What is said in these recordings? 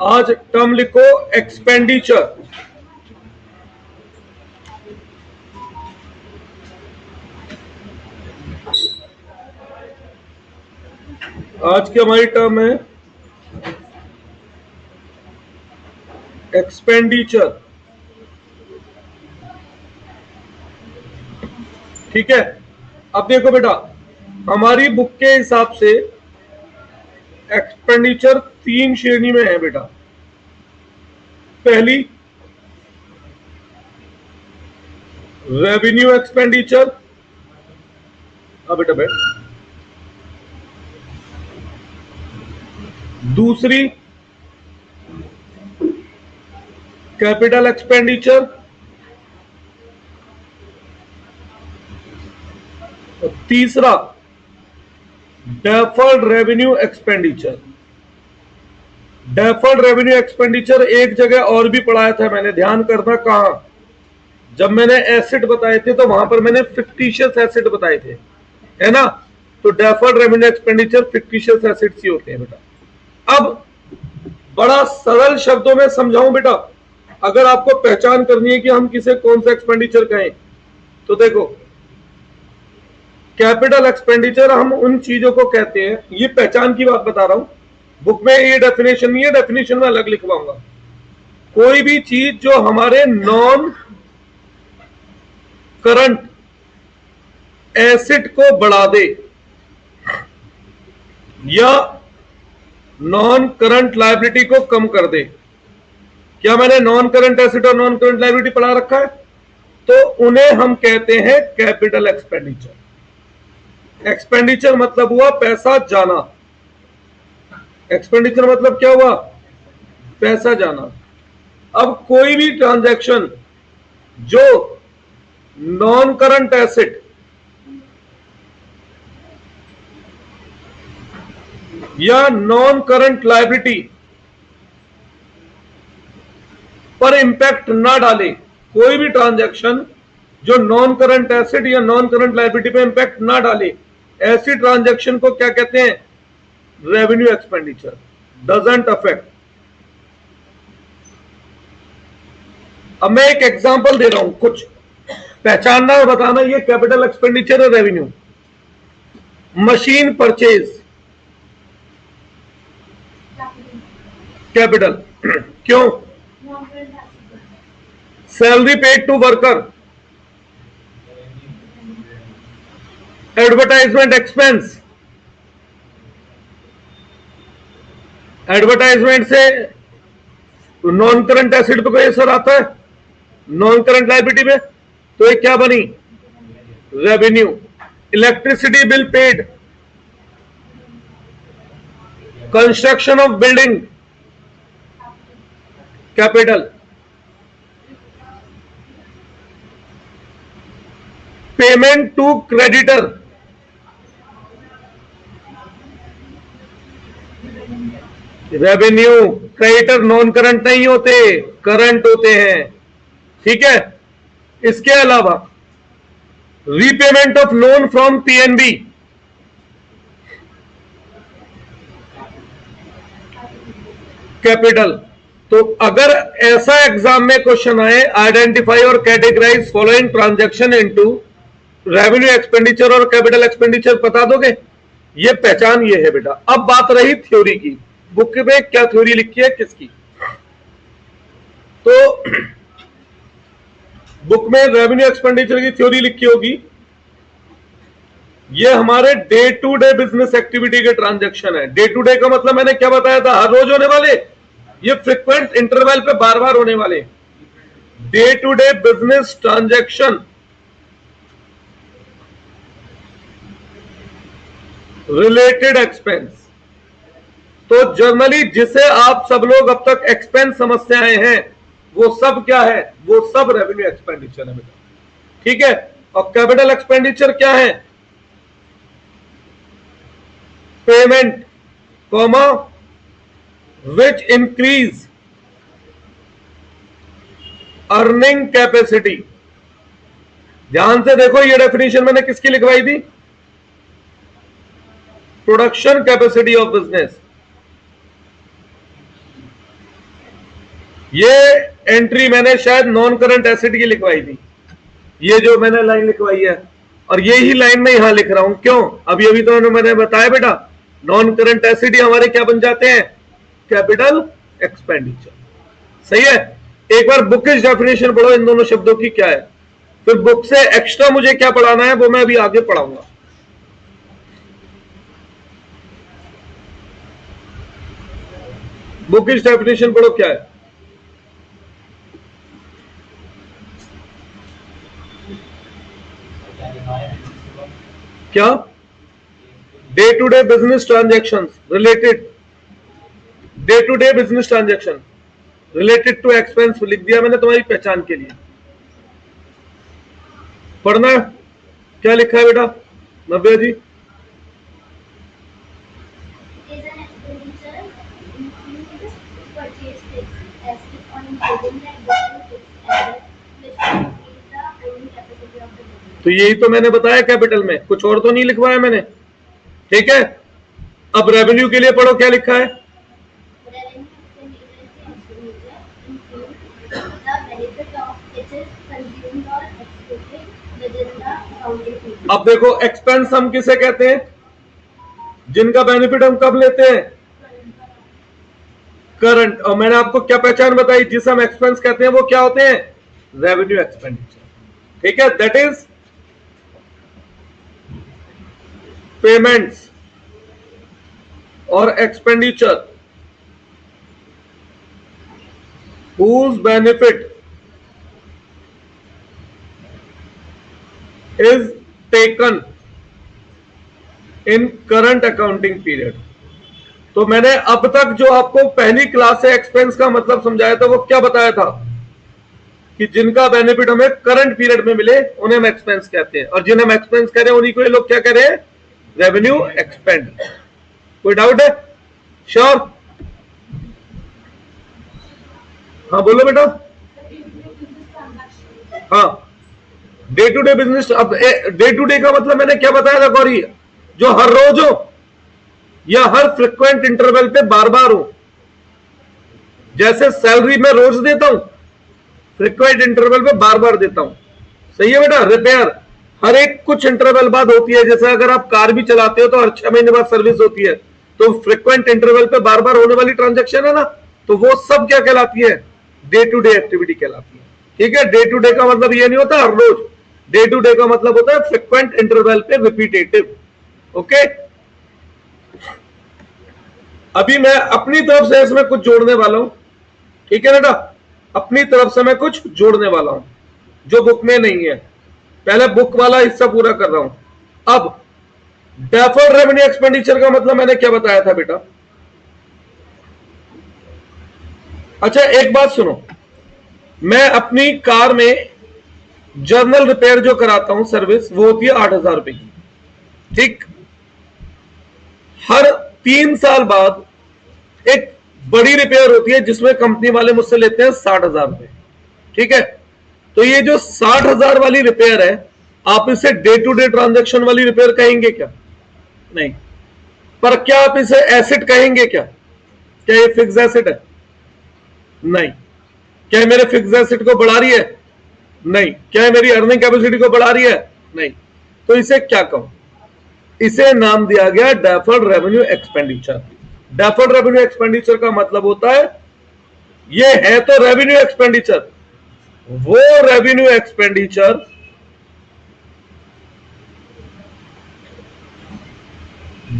आज टर्म लिखो एक्सपेंडिचर। आज की हमारी टर्म है एक्सपेंडिचर। ठीक है, अब देखो बेटा, हमारी बुक के हिसाब से एक्सपेंडिचर 3 श्रेणी में है बेटा। पहली रेवेन्यू एक्सपेंडिचर। अब बेटा बैठ। दूसरी कैपिटल एक्सपेंडिचर। और तीसरा deferred revenue expenditure. Deferred revenue expenditure एक जगह और भी पढ़ाया था मैंने, ध्यान करना कहां। जब मैंने एसेट बताए थे तो वहां पर मैंने फिक्टिशियस एसेट बताए थे, है ना। तो deferred revenue expenditure fictitious assets ही होते हैं बेटा। अब बड़ा सरल शब्दों में समझाऊं बेटा, अगर आपको पहचान करनी है कि हम किसे कौन सा एक्सपेंडिचर कहें, तो देखो कैपिटल एक्सपेंडिचर हम उन चीजों को कहते हैं, ये पहचान की बात बता रहा हूं, बुक में ये डेफिनेशन नहीं है, डेफिनेशन में अलग लिखवाऊंगा। कोई भी चीज जो हमारे नॉन करंट एसेट को बढ़ा दे या नॉन करंट लायबिलिटी को कम कर दे। क्या मैंने नॉन करंट एसेट और नॉन करंट लायबिलिटी पढ़ा रखा है? तो उन्हें हम कहते हैं कैपिटल एक्सपेंडिचर। एक्सपेंडिचर मतलब हुआ पैसा जाना। एक्सपेंडिचर मतलब क्या हुआ? पैसा जाना। अब कोई भी ट्रांजैक्शन जो नॉन करंट एसेट या नॉन करंट लायबिलिटी पर इंपैक्ट ना डाले, कोई भी ट्रांजैक्शन जो नॉन करंट एसेट या नॉन करंट लायबिलिटी पे इंपैक्ट ना डाले, ऐसी ट्रांजैक्शन को क्या कहते हैं? Revenue expenditure. Doesn't affect. अब मैं एक एग्जांपल दे रहा हूं, कुछ पहचानना और बताना ये कैपिटल एक्सपेंडिचर है रेवेन्यू। मशीन परचेज कैपिटल क्यों? Salary paid to worker, advertisement expense. Advertisement से नॉन करंट एसेट पे कोई असर आता है? नॉन करंट लायबिलिटी में, तो ये क्या बनी? Revenue. Electricity bill paid, construction of building capital, payment to creditor, revenue. Creditor non current नहीं होते, करंट होते हैं, ठीक है। इसके अलावा repayment of loan from PNB, capital. तो अगर ऐसा एग्जाम में क्वेश्चन आए, आइडेंटिफाई और categorise following transaction into revenue expenditure और कैपिटल एक्सपेंडिचर, बता दोगे? ये पहचान ये है बेटा। अब बात रही थ्योरी की, बुक में क्या थ्योरी लिखी है किसकी? तो बुक में रेवेन्यू एक्सपेंडिचर की थ्योरी लिखी होगी। ये हमारे day to day business activity के ट्रांजैक्शन है। डे टू डे का मतलब मैंने क्या बताया था? हर रोज होने वाले, ये फ्रीक्वेंट इंटरवल पे बार बार होने वाले day to day business transaction related expense. तो जनरली जिसे आप सब लोग अब तक एक्सपेंस समझते आए हैं, वो सब क्या है? वो सब रेवेन्यू एक्सपेंडिचर है बेटा, ठीक है। और कैपिटल एक्सपेंडिचर क्या है? Payment comma which increase earning capacity. ध्यान से देखो, ये डेफिनेशन मैंने किसकी लिखवाई थी? Production capacity of business. ये एंट्री मैंने शायद नॉन करंट एसेट की लिखवाई थी, ये जो मैंने लाइन लिखवाई है, और यही लाइन में यहां लिख रहा हूं। क्यों? अभी अभी तो मैंने बताया बेटा, नॉन करंट एसेट ही हमारे क्या बन जाते हैं? Capital expenditure. सही है। एक बार बुकिश डेफिनेशन पढ़ो इन दोनों शब्दों की क्या है, फिर बुक से एक्स्ट्रा मुझे क्या पढ़ाना है वो मैं अभी आगे पढ़ाऊंगा। बुकिश डेफिनेशन पढ़ो क्या है। क्या? Day to day business transaction related, day to day business transaction related to expense लिख दिया मैंने तुम्हारी पहचान के लिए। पढ़ना है क्या लिखा है बेटा नव्या जी? तो यही तो मैंने बताया कैपिटल में, कुछ और तो नहीं लिखवाया मैंने। ठीक है, अब रेवेन्यू के लिए पढ़ो क्या लिखा है। अब देखो एक्सपेंस हम किसे कहते हैं? जिनका बेनिफिट हम कब लेते हैं? करंट। और मैंने आपको क्या पहचान बताई, जिस हम एक्सपेंस कहते हैं वो क्या होते हैं? Revenue expenditure. ठीक है, दैट इज पेमेंट्स और expenditure whose benefit is taken in current accounting period। तो मैंने अब तक जो आपको पहली क्लास से एक्सपेंस का मतलब समझाया था वो क्या बताया था कि जिनका बेनिफिट हमें करंट पीरियड में मिले उन्हें हम एक्सपेंस कहते हैं, और जिन्हें हम एक्सपेंस कह रहे हैं उन्हीं को ये लोग क्या कह रहे हैं? Revenue expand. कोई डाउट है? श्योर? हाँ बोलो बेटा। हाँ, डे टू डे बिजनेस। अब डे टू डे का मतलब मैंने क्या बताया था गौरी? जो हर रोज हो या हर फ्रिक्वेंट इंटरवल पे बार बार हो। जैसे सैलरी मैं रोज देता हूं, फ्रिक्वेंट इंटरवल पे बार बार देता हूं। सही है बेटा। रिपेयर हर एक कुछ इंटरवल बाद होती है, जैसे अगर आप कार भी चलाते हो तो हर 6 महीने बाद सर्विस होती है, तो फ्रिक्वेंट इंटरवल पे बार बार होने वाली ट्रांजेक्शन है ना, तो वो सब क्या कहलाती है? डे टू डे एक्टिविटी कहलाती है। ठीक है, डे टू डे का मतलब ये नहीं होता हर रोज, डे टू डे का मतलब होता है फ्रिक्वेंट इंटरवल पे रिपीटेटिव। ओके, अभी मैं अपनी तरफ से इसमें कुछ जोड़ने वाला हूं। ठीक है बेटा, अपनी तरफ से मैं कुछ जोड़ने वाला हूं जो बुक में नहीं है। पहले बुक वाला हिस्सा पूरा कर रहा हूं। अब डेफर्ड रेवेन्यू एक्सपेंडिचर का मतलब मैंने क्या बताया था बेटा? अच्छा एक बात सुनो, मैं अपनी कार में जर्नल रिपेयर जो कराता हूं सर्विस, वो होती है 8,000 रुपए की। ठीक, हर 3 साल बाद एक बड़ी रिपेयर होती है जिसमें कंपनी वाले मुझसे लेते हैं 60,000 रुपए। ठीक है, तो ये जो 60,000 वाली रिपेयर है, आप इसे डे टू डे ट्रांजेक्शन वाली रिपेयर कहेंगे क्या? नहीं। पर क्या आप इसे एसेट कहेंगे क्या? क्या ये फिक्स एसेट है? नहीं। क्या मेरे फिक्स एसेट को बढ़ा रही है? नहीं। क्या मेरी अर्निंग कैपेसिटी को बढ़ा रही है? नहीं। तो इसे क्या कहूं? इसे नाम दिया गया deferred revenue expenditure. Deferred revenue expenditure का मतलब होता है ये है तो रेवेन्यू एक्सपेंडिचर, वो रेवेन्यू एक्सपेंडिचर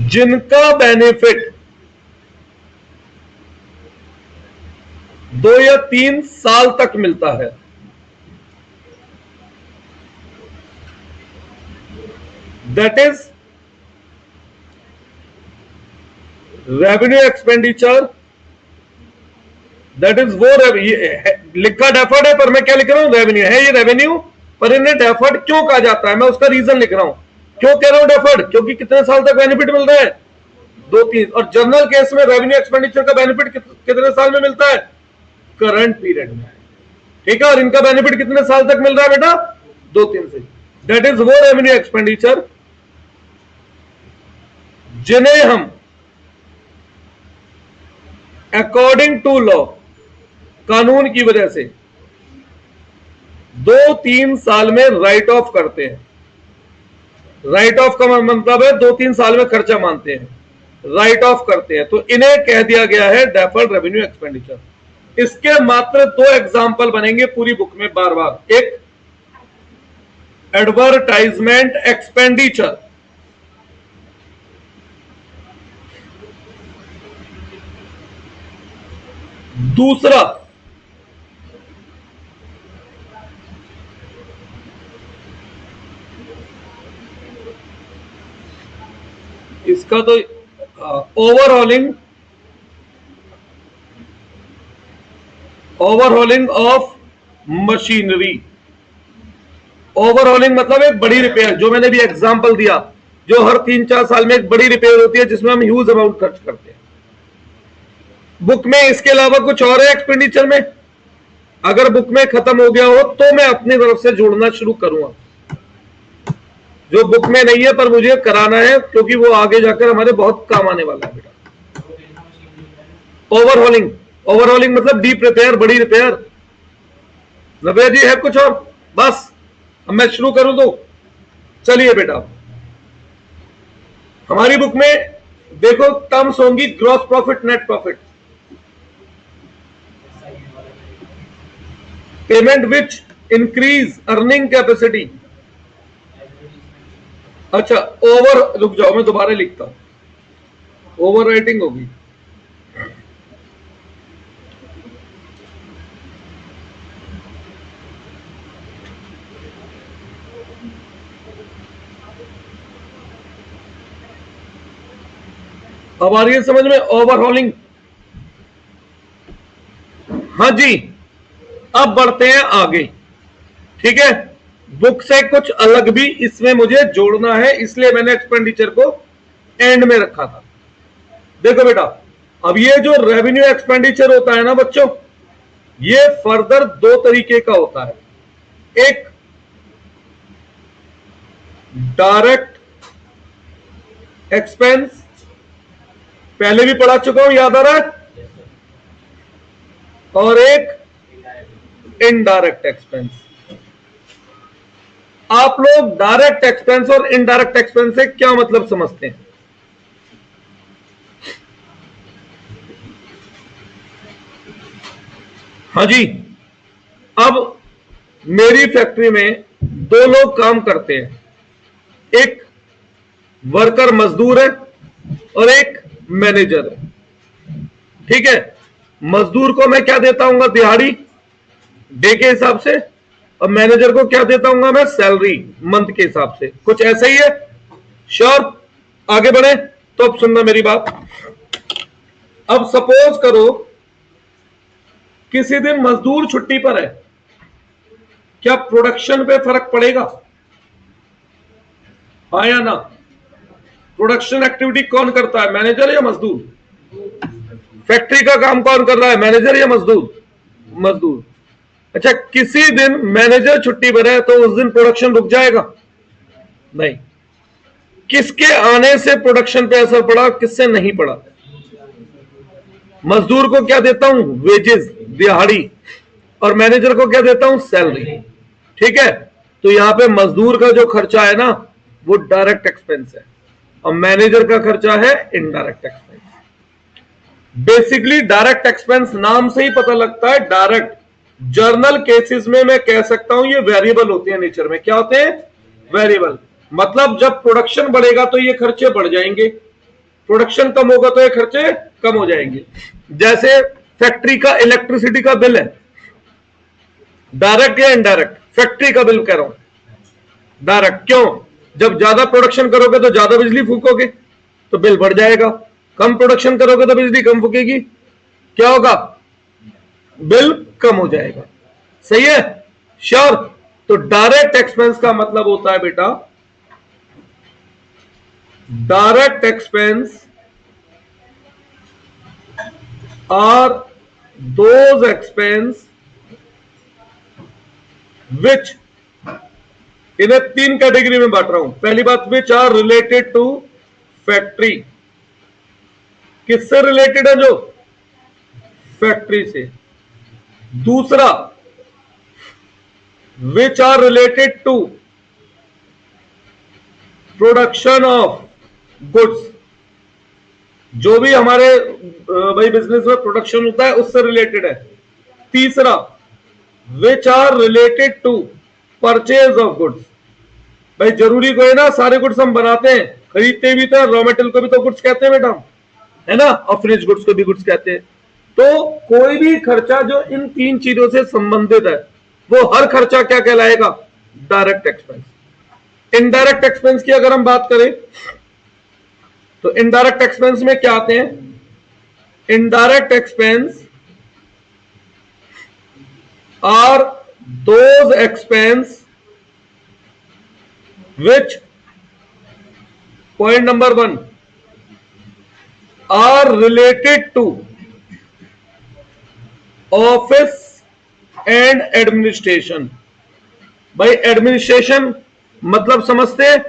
जिनका बेनिफिट 2 या 3 साल तक मिलता है। That is revenue expenditure, that is वो लिखा डेफर्ड है पर मैं क्या लिख रहा हूं? रेवेन्यू है ये रेवेन्यू, पर इन्हें डेफर्ड क्यों कहा जाता है मैं उसका रीजन लिख रहा हूं। क्यों कह रहा हूं डेफर्ड? क्योंकि कितने साल तक बेनिफिट मिल रहा है? 2-3। और जनरल केस में रेवेन्यू एक्सपेंडिचर का बेनिफिट कितने साल में मिलता है? करंट पीरियड में। ठीक है, और इनका बेनिफिट कितने साल तक मिल रहा है बेटा? 2-3 से। दैट इज वो रेवेन्यू एक्सपेंडिचर जिन्हें हम अकॉर्डिंग टू लॉ कानून की वजह से 2-3 साल में राइट ऑफ करते हैं। राइट ऑफ का मतलब है 2-3 साल में खर्चा मानते हैं, राइट ऑफ करते हैं, तो इन्हें कह दिया गया है डेफर्ड रेवेन्यू एक्सपेंडिचर। इसके मात्र 2 एग्जाम्पल बनेंगे पूरी बुक में बार बार। एक एडवर्टाइजमेंट एक्सपेंडिचर, दूसरा इसका तो ओवरहॉलिंग ऑफ मशीनरी। ओवरहॉलिंग मतलब एक बड़ी रिपेयर, जो मैंने भी एग्जांपल दिया, जो हर 3-4 साल में एक बड़ी रिपेयर होती है जिसमें हम ह्यूज अमाउंट खर्च करते हैं। बुक में इसके अलावा कुछ और है एक्सपेंडिचर में? अगर बुक में खत्म हो गया हो तो मैं अपनी तरफ से जोड़ना शुरू करूंगा, जो बुक में नहीं है पर मुझे कराना है, क्योंकि वो आगे जाकर हमारे बहुत काम आने वाला है बेटा। ओवरहॉलिंग मतलब डीप रिपेयर, बड़ी रिपेयर। नव्या जी है कुछ और? बस अब मैं शुरू करूं तो चलिए बेटा, हमारी बुक में देखो टर्म्स होंगी gross profit, net profit, payment which increase earning capacity. अच्छा रुक जाओ मैं दोबारा लिखता हूं, ओवर राइटिंग होगी। अब आ रही है समझ में ओवरहॉलिंग? हाँ जी, अब बढ़ते हैं आगे, ठीक है। बुक से कुछ अलग भी इसमें मुझे जोड़ना है, इसलिए मैंने एक्सपेंडिचर को एंड में रखा था। देखो बेटा, अब ये जो रेवेन्यू एक्सपेंडिचर होता है ना बच्चों, ये फर्दर 2 तरीके का होता है। एक डायरेक्ट एक्सपेंस, पहले भी पढ़ा चुका हूं, याद आ रहा है, और एक इनडायरेक्ट एक्सपेंस। आप लोग डायरेक्ट एक्सपेंस और इनडायरेक्ट एक्सपेंस से क्या मतलब समझते हैं? हाँ जी, अब मेरी फैक्ट्री में 2 लोग काम करते हैं, एक वर्कर मजदूर है और एक मैनेजर है, ठीक है। मजदूर को मैं क्या देता हूं? दिहाड़ी डे के हिसाब से, और मैनेजर को क्या देता हूं मैं? सैलरी मंथ के हिसाब से। कुछ ऐसा ही है? श्योर? आगे बढ़े तो अब सुनना मेरी बात। अब सपोज करो किसी दिन मजदूर छुट्टी पर है, क्या प्रोडक्शन पे फर्क पड़ेगा? हाँ या ना? प्रोडक्शन एक्टिविटी कौन करता है, मैनेजर या मजदूर? फैक्ट्री का काम कौन कर रहा है, मैनेजर या मजदूर? मजदूर। अच्छा, किसी दिन मैनेजर छुट्टी पर है तो उस दिन प्रोडक्शन रुक जाएगा? नहीं। किसके आने से प्रोडक्शन पे असर पड़ा, किससे नहीं पड़ा? मजदूर को क्या देता हूं? वेजेस, दिहाड़ी, और मैनेजर को क्या देता हूं? सैलरी, ठीक है। तो यहां पे मजदूर का जो खर्चा है ना, वो डायरेक्ट एक्सपेंस है, और मैनेजर का खर्चा है indirect expense. Basically direct expense नाम से ही पता लगता है डायरेक्ट। जर्नल केसेस में मैं कह सकता हूं ये वेरिएबल होते हैं नेचर में। क्या होते हैं? वेरिएबल। मतलब जब प्रोडक्शन बढ़ेगा तो ये खर्चे बढ़ जाएंगे, प्रोडक्शन कम होगा तो ये खर्चे कम हो जाएंगे। जैसे फैक्ट्री का इलेक्ट्रिसिटी का बिल है, डायरेक्ट या इनडायरेक्ट? फैक्ट्री का बिल कह रहा हूं डायरेक्ट। क्यों? जब ज्यादा प्रोडक्शन करोगे तो ज्यादा बिजली फूकोगे तो बिल बढ़ जाएगा, कम प्रोडक्शन करोगे तो बिजली कम फूकेगी, क्या होगा? बिल कम हो जाएगा। सही है? श्योर? तो डायरेक्ट एक्सपेंस का मतलब होता है बेटा, direct expense are those expense which, इन्हें 3 कैटेगरी में बांट रहा हूं। पहली बात, which are related to factory. किससे रिलेटेड है? जो फैक्ट्री से। दूसरा, which are related to production of goods, जो भी हमारे भाई बिजनेस में प्रोडक्शन होता है उससे रिलेटेड है। तीसरा, which are related to purchase of goods, भाई जरूरी कोई ना सारे गुड्स हम बनाते हैं, खरीदते भी तो, रॉ मेटेरियल को भी तो गुड्स कहते हैं बेटा, है ना, और फिनिश गुड्स को भी गुड्स कहते हैं। तो कोई भी खर्चा जो इन तीन चीजों से संबंधित है वो हर खर्चा क्या कहलाएगा? Direct expense. इनडायरेक्ट एक्सपेंस की अगर हम बात करें तो इनडायरेक्ट एक्सपेंस में क्या आते हैं? Indirect expense are those expense which, point number 1, are related to office and administration। भाई एडमिनिस्ट्रेशन मतलब समझते हैं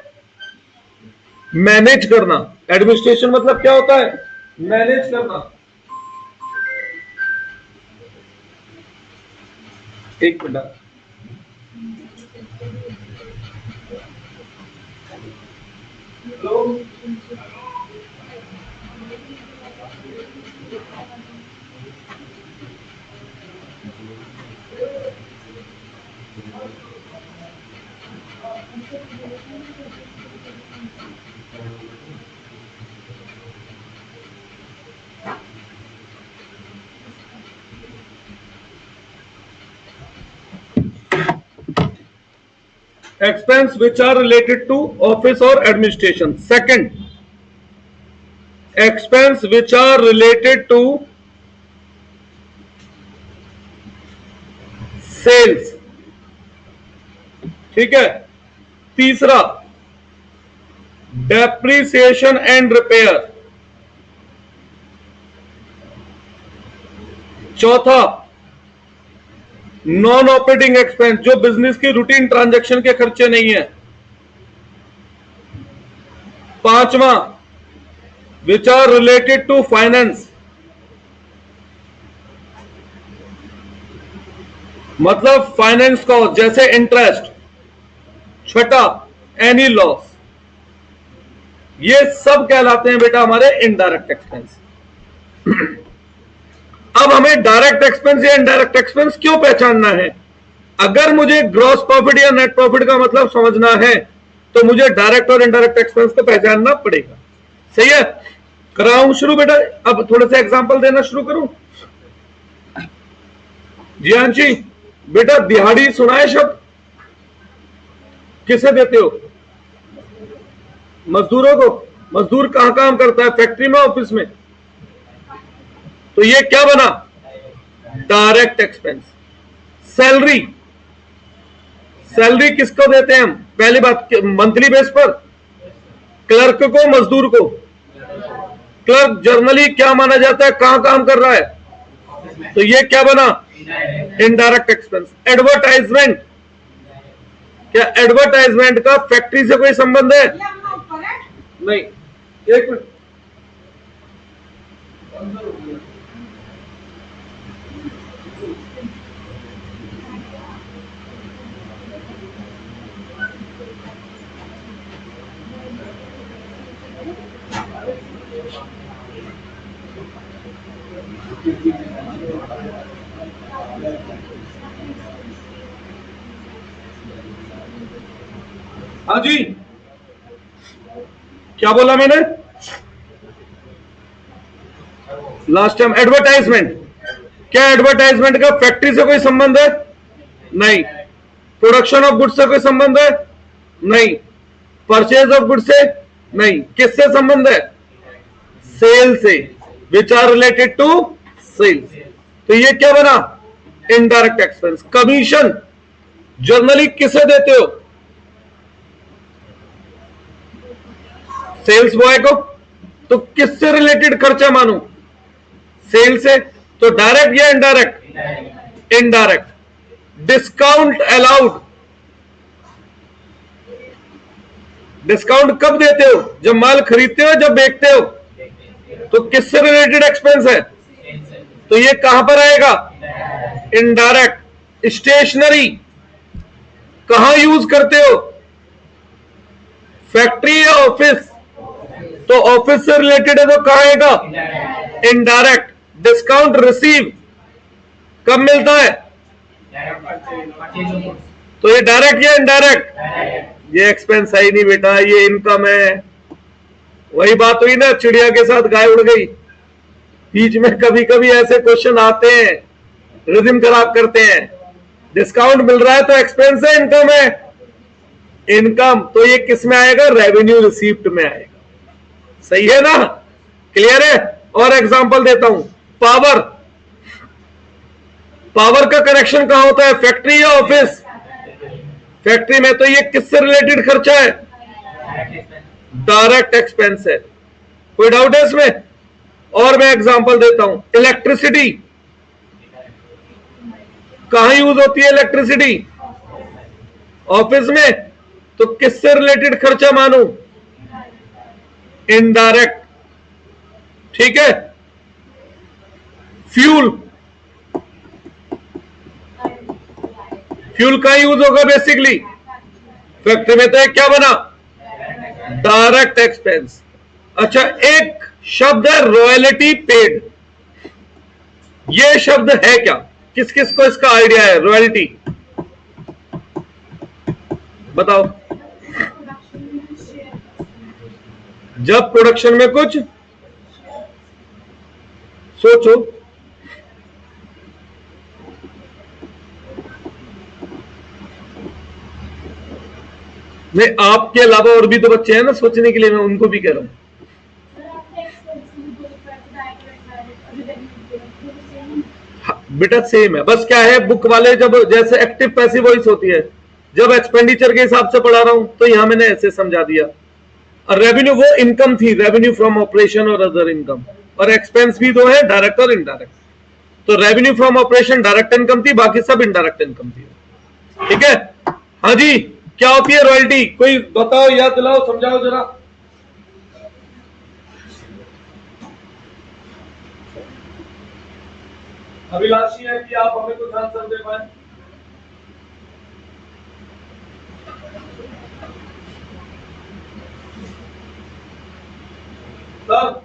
मैनेज करना, एडमिनिस्ट्रेशन मतलब क्या होता है? मैनेज करना। एक minute, expense which are related to office or administration। second, expense which are related to sales, ठीक है। तीसरा, डेप्रिसिएशन एंड रिपेयर। चौथा, नॉन ऑपरेटिंग एक्सपेंस, जो बिजनेस की रूटीन ट्रांजैक्शन के खर्चे नहीं है। पांचवा, which are related to finance, मतलब फाइनेंस कॉस्ट जैसे इंटरेस्ट। छठा, एनी लॉस। ये सब कहलाते हैं बेटा हमारे इनडायरेक्ट एक्सपेंस। अब हमें डायरेक्ट एक्सपेंस या इनडायरेक्ट एक्सपेंस क्यों पहचानना है? अगर मुझे ग्रॉस प्रॉफिट या नेट प्रॉफिट का मतलब समझना है तो मुझे डायरेक्ट और इनडायरेक्ट एक्सपेंस को पहचानना पड़ेगा। सही है, कराऊं शुरू बेटा? अब थोड़े से एग्जांपल देना शुरू करूं। जी हाँ जी बेटा, दिहाड़ी सुना है शब्द? किसे देते हो? मजदूरों को। मजदूर कहां काम करता है? फैक्ट्री में, ऑफिस में। तो ये क्या बना? Direct expense. सैलरी, सैलरी किसको देते हैं हम? पहली बात, मंथली बेस पर। क्लर्क को, मजदूर को। क्लर्क जर्नली क्या माना जाता है? कहां काम कर रहा है? तो ये क्या बना? Indirect expense. एडवर्टाइजमेंट, क्या एडवर्टाइजमेंट का फैक्ट्री से कोई संबंध है? नहीं। एक मिनट, हाँ जी, क्या बोला मैंने लास्ट टाइम? एडवर्टाइजमेंट। क्या एडवर्टाइजमेंट का फैक्ट्री से कोई संबंध है? नहीं। प्रोडक्शन ऑफ गुड्स से कोई संबंध है? नहीं। परचेज ऑफ गुड्स से? नहीं। किससे संबंध है? सेल से। Which are related to sales. तो ये क्या बना? Indirect expense. कमीशन जर्नली किसे देते हो? सेल्स बॉय को। तो किससे रिलेटेड खर्चा मानू? सेल से। तो डायरेक्ट या indirect? Indirect. Discount allowed, discount कब देते हो? जब माल खरीदते हो, जब बेचते हो। तो किससे रिलेटेड एक्सपेंस है? तो ये कहां पर आएगा? इनडायरेक्ट। स्टेशनरी कहां यूज करते हो? फैक्ट्री या ऑफिस? तो ऑफिस से रिलेटेड है तो कहां आएगा? इनडायरेक्ट। डिस्काउंट रिसीव कब मिलता है? तो ये डायरेक्ट या इनडायरेक्ट? ये एक्सपेंस है ही नहीं बेटा, ये इनकम है। वही बात हुई ना, चिड़िया के साथ गाय उड़ गई। बीच में कभी कभी ऐसे क्वेश्चन आते हैं, रिदम खराब करते हैं। डिस्काउंट मिल रहा है तो एक्सपेंस है, इनकम है? इनकम। तो ये किस में आएगा? रेवेन्यू रिसीप्ट में आएगा। सही है ना? क्लियर है? और एग्जांपल देता हूं। पावर, पावर का कनेक्शन कहां होता है? फैक्ट्री या ऑफिस? फैक्ट्री में। तो ये किससे रिलेटेड खर्चा है? डायरेक्ट एक्सपेंस है। कोई डाउट है इसमें? और मैं एग्जांपल देता हूं। इलेक्ट्रिसिटी कहां यूज होती है? इलेक्ट्रिसिटी ऑफिस में। तो किससे रिलेटेड खर्चा मानू? इनडायरेक्ट। ठीक है। फ्यूल, फ्यूल कहां यूज होगा बेसिकली? फैक्ट्री में। तो एक क्या बना? Direct expense. अच्छा, एक शब्द है रॉयल्टी पेड। ये शब्द है क्या? किस किस को इसका आइडिया है? रॉयल्टी बताओ। जब प्रोडक्शन में कुछ सोचो। नहीं, आपके अलावा और भी तो बच्चे हैं ना सोचने के लिए, मैं उनको भी कह रहा हूं। बेटा सेम है, बस क्या है, बुक वाले जब जैसे एक्टिव पैसिव वॉइस होती है, जब एक्सपेंडिचर के हिसाब से पढ़ा रहा हूं तो यहां मैंने ऐसे समझा दिया। और रेवेन्यू वो इनकम थी, रेवेन्यू फ्रॉम ऑपरेशन और अदर इनकम। और एक्सपेंस भी दो है, डायरेक्ट और इनडायरेक्ट। तो revenue from operation direct income थी, बाकी सब इनडायरेक्ट इनकम थी। ठीक है? हाँ जी, क्या होती है रॉयल्टी? कोई बताओ, याद दिलाओ, समझाओ जरा। अभिलाषी है कि आप हमें कुछ आंसर दे पाए। सर,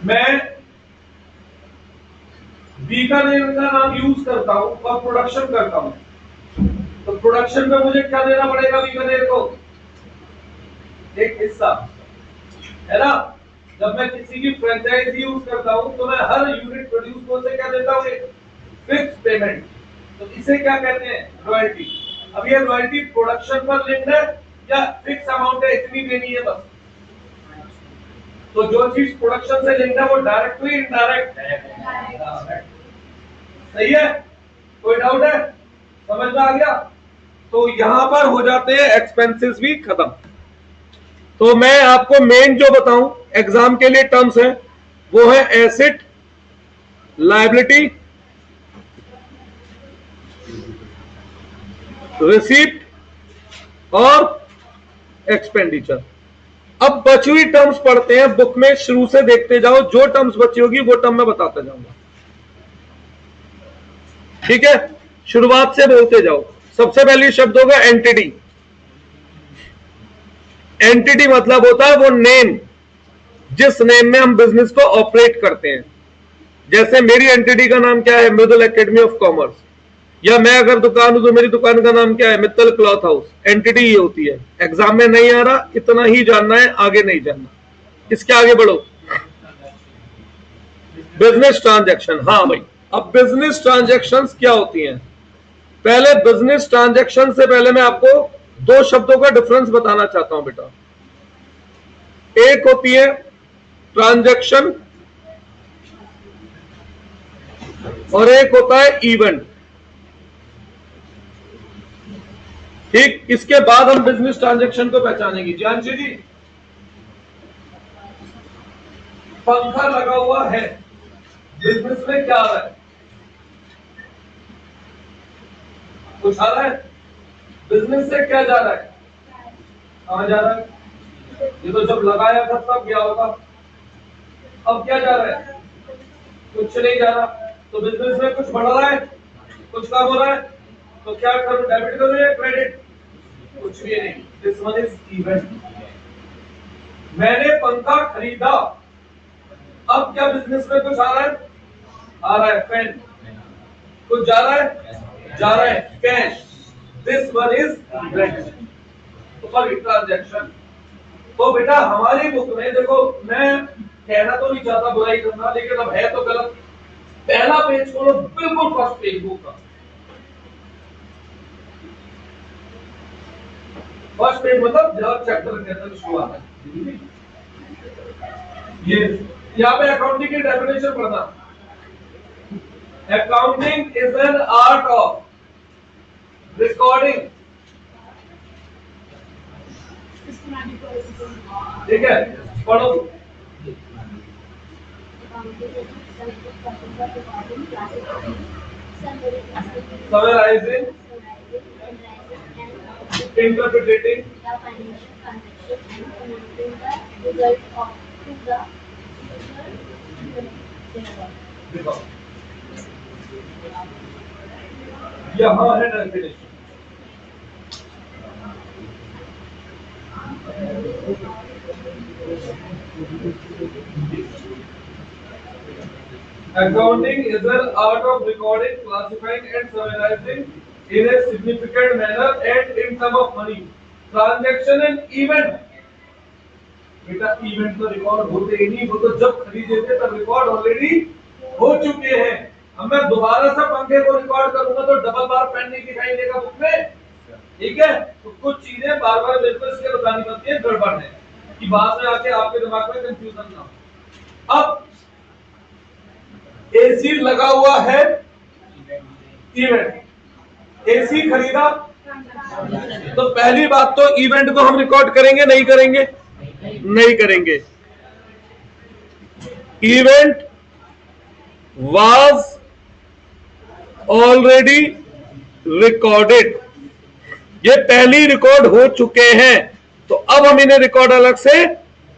मैं बीकानेर का नाम यूज करता हूं और प्रोडक्शन करता हूं, तो प्रोडक्शन में मुझे क्या देना पड़ेगा बीकानेर को? एक हिस्सा, है ना? जब मैं किसी की फ्रेंचाइजी यूज करता हूं तो मैं हर यूनिट प्रोड्यूस को से क्या देता हूं? Fix payment. तो इसे क्या कहते हैं? रॉयल्टी। अब ये रॉयल्टी प्रोडक्शन पर लिंक्ड है या फिक्स अमाउंट है, इतनी देनी है बस? तो जो चीज प्रोडक्शन से लिंक्ड है वो डायरेक्ट हुई, इनडायरेक्ट? सही है? कोई डाउट है? समझ में आ गया? तो यहां पर हो जाते हैं एक्सपेंसेस भी खत्म। तो मैं आपको मेन जो बताऊं एग्जाम के लिए टर्म्स है, वो है एसेट, लायबिलिटी, रिसीप्ट और एक्सपेंडिचर। अब बची हुई टर्म्स पढ़ते हैं, बुक में शुरू से देखते जाओ, जो टर्म्स बची होगी वो टर्म मैं बताता जाऊंगा। ठीक है? शुरुआत से बोलते जाओ। सबसे पहली शब्द होगा एंटिटी। एंटिटी मतलब होता है वो नेम जिस नेम में हम बिजनेस को ऑपरेट करते हैं। जैसे मेरी एंटिटी का नाम क्या है? मृदुल एकेडमी ऑफ कॉमर्स। या मैं अगर दुकान हूं तो मेरी दुकान का नाम क्या है? Mittal cloth house. एंटिटी ये होती है। एग्जाम में नहीं आ रहा, इतना ही जानना है, आगे नहीं जानना। इसके आगे बढ़ो। Business transaction. हाँ भाई, अब बिजनेस ट्रांजैक्शंस क्या होती हैं? पहले बिजनेस ट्रांजैक्शन से पहले मैं आपको दो शब्दों का डिफरेंस बताना चाहता हूं बेटा। एक होती है ट्रांजैक्शन और एक होता है इवेंट। ठीक, इसके बाद हम बिजनेस ट्रांजैक्शन को पहचानेंगे। जानशी जी, पंखा लगा हुआ है, बिजनेस में क्या आ रहा है? कुछ आ रहा है? बिजनेस से क्या जा रहा है? कहां जा रहा है? ये तो जब लगाया था तब गया होगा। अब क्या जा रहा है? कुछ नहीं जा रहा, तो बिजनेस में कुछ बढ़ रहा है, कुछ कम हो रहा है, तो क्या करूं, डेबिट करूं या क्रेडिट? कुछ भी नहीं, दिस वन इज इवेंट। मैंने पंखा खरीदा, अब क्या बिजनेस में कुछ आ रहा है? आ रहा है पेन। कुछ जा रहा है? जा रहा है cash. This one is event, तो फॉर ट्रांजैक्शन। तो बेटा हमारी बुक में देखो, मैं कहना तो नहीं चाहता बुराई करना, लेकिन अब है तो गलत। पहला पेज खोलो, बिल्कुल फर्स्ट पेज बुक का, फर्स्ट पेज मतलब जब चैप्टर के अंदर शुरुआत है, ये यहाँ पे अकाउंटिंग की डेफिनेशन पढ़ना। Accounting is an art of recording, ठीक है, पढ़ो। Summarising, interpreting the financial transaction and connecting the result of to the future. यहाँ है definition. Accounting is an art of recording, classifying and summarizing in a significant manner and in terms of money, transaction and event। बेटा event तो record होते ही नहीं, वो तो जब खरीदे थे तब रिकॉर्ड ऑलरेडी हो चुके हैं। अब मैं दोबारा से पंखे को रिकॉर्ड करूंगा तो डबल बार पेन नहीं दिखाई देगा बुक में, ठीक है। तो कुछ चीजें बार बार मेरे को इसलिए बतानी पड़ती है, गड़बड़ है कि बाद में आके आपके दिमाग में कंफ्यूजन ना हो। अब एसी लगा हुआ है, इवेंट। एसी खरीदा, तो पहली बात तो इवेंट को हम रिकॉर्ड करेंगे नहीं करेंगे? नहीं करेंगे। इवेंट वाज ऑलरेडी रिकॉर्डेड, ये पहली रिकॉर्ड हो चुके हैं, तो अब हम इन्हें रिकॉर्ड अलग से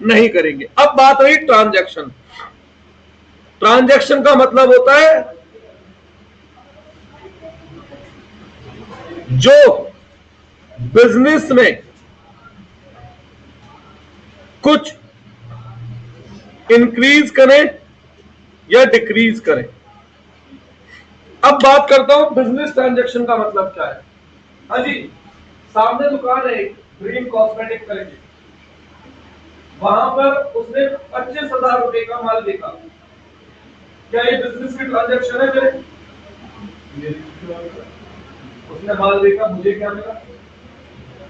नहीं करेंगे। अब बात हुई ट्रांजैक्शन। ट्रांजैक्शन का मतलब होता है जो बिजनेस में कुछ इंक्रीज करें या डिक्रीज करें। अब बात करता हूं बिजनेस ट्रांजैक्शन का मतलब क्या है। हाँ जी, सामने दुकान है ड्रीम कॉस्मेटिक करके, वहां पर उसने 25,000 रुपए का माल देखा, क्या ये बिजनेस की ट्रांजैक्शन है मेरे? उसने माल देखा, मुझे क्या मिला?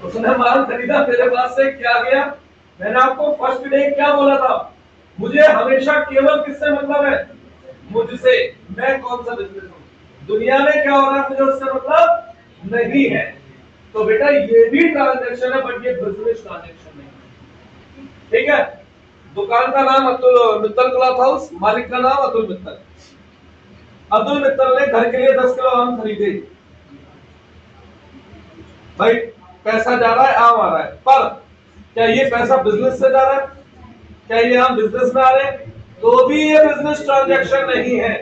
उसने माल खरीदा, मेरे पास से क्या गया? मैंने आपको फर्स्ट डे क्या बोला था, मुझे हमेशा केवल किससे मतलब है? मुझसे। मैं कौन सा बिजनेस हूं, दुनिया में क्या हो रहा है मुझे उससे मतलब नहीं है। तो बेटा ये भी ट्रांजैक्शन है, बट ये बिजनेस ट्रांजैक्शन नहीं, ठीक है। दुकान का नाम अतुल मित्तल क्लॉथ हाउस, मालिक का नाम अतुल मित्तल। अतुल मित्तल ने घर के लिए 10 किलो आम खरीदे, भाई पैसा जा रहा है, आम आ रहा है, पर क्या ये पैसा बिजनेस से जा रहा है? क्या ये आम बिजनेस में आ रहे हैं? तो भी ये बिजनेस ट्रांजैक्शन नहीं है।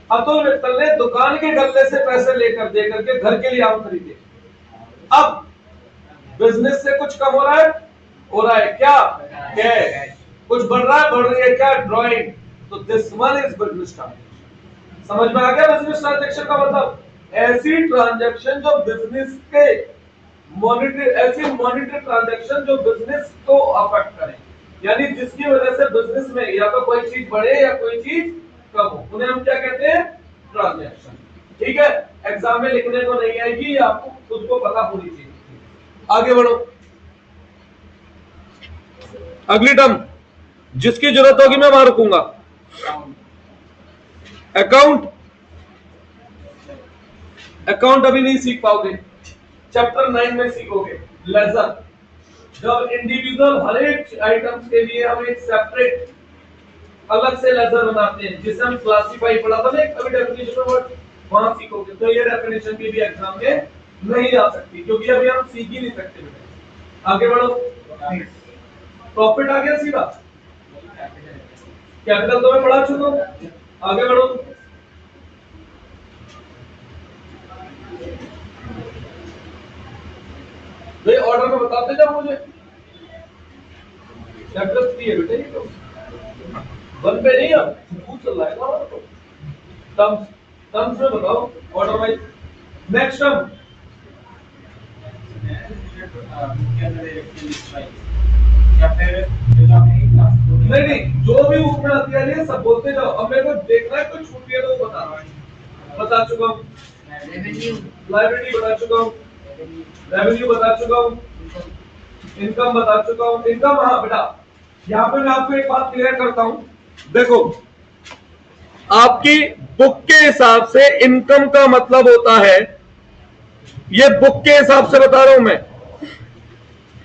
अतुल मित्तल ने दुकान के गल्ले से पैसे लेकर दे करके घर के लिए आम खरीदे। अब बिजनेस से कुछ कम हो रहा है? हो रहा है, क्या? कैश। कुछ बढ़ रहा है? बढ़ रही है, क्या? ड्राइंग। तो this one is business transaction. समझ में आ गया बिजनेस ट्रांजैक्शन का मतलब? ऐसी ट्रांजैक्शन जो बिजनेस के मॉनिटरी, ऐसी मॉनिटरी ट्रांजैक्शन जो बिजनेस को अफेक्ट करे, यानी जिसकी वजह से बिजनेस में या तो कोई चीज बढ़े या कोई चीज कम हो, उन्हें हम क्या कहते हैं? ट्रांजैक्शन, ठीक है। एग्जाम में लिखने को नहीं आएगी, आपको खुद को पता होनी चाहिए। आगे बढ़ो, अगली टर्म जिसकी जरूरत होगी मैं वहां रुकूंगा। अकाउंट, अकाउंट अभी नहीं सीख पाओगे, चैप्टर 9 में सीखोगे। लेजर, जब इंडिविजुअल हर एक आइटम्स के लिए हम एक सेपरेट अलग से लेजर बनाते हैं, जिसे हम क्लासिफाई पढ़ा था ना अभी डेफिनेशन वर्ड, वहां सीखोगे। तो ये डेफिनेशन भी एग्जाम में नहीं आ सकती, क्योंकि अभी हम सीख ही नहीं सकते। आगे बढ़ो, प्रॉफिट आ गया सीधा, कैपिटल तो मैं पढ़ा चुका हूं, आगे बढ़ो। भाई ऑर्डर में बताते जाओ मुझे। चैप्टर 3 है बेटा, ये तो 1 पे नहीं, अब 2 चल रहा है ना। टर्म्स टर्म्स में बताओ ऑर्डर वाइज। नेक्स्ट टर्म नहीं नहीं, जो भी बुक में आती है सब बोलते जाओ। अब मेरे को देखना है कोई छूट गया तो वो बता चुका हूँ। लाइब्रेरी बता चुका हूँ, रेवेन्यू बता चुका हूँ, इनकम बता चुका हूँ। इनकम, हाँ बेटा, यहाँ पे मैं आपको एक बात क्लियर करता हूँ। देखो, आपकी बुक के हिसाब से इनकम का मतलब होता है, ये बुक के हिसाब से बता रहा हूं मैं,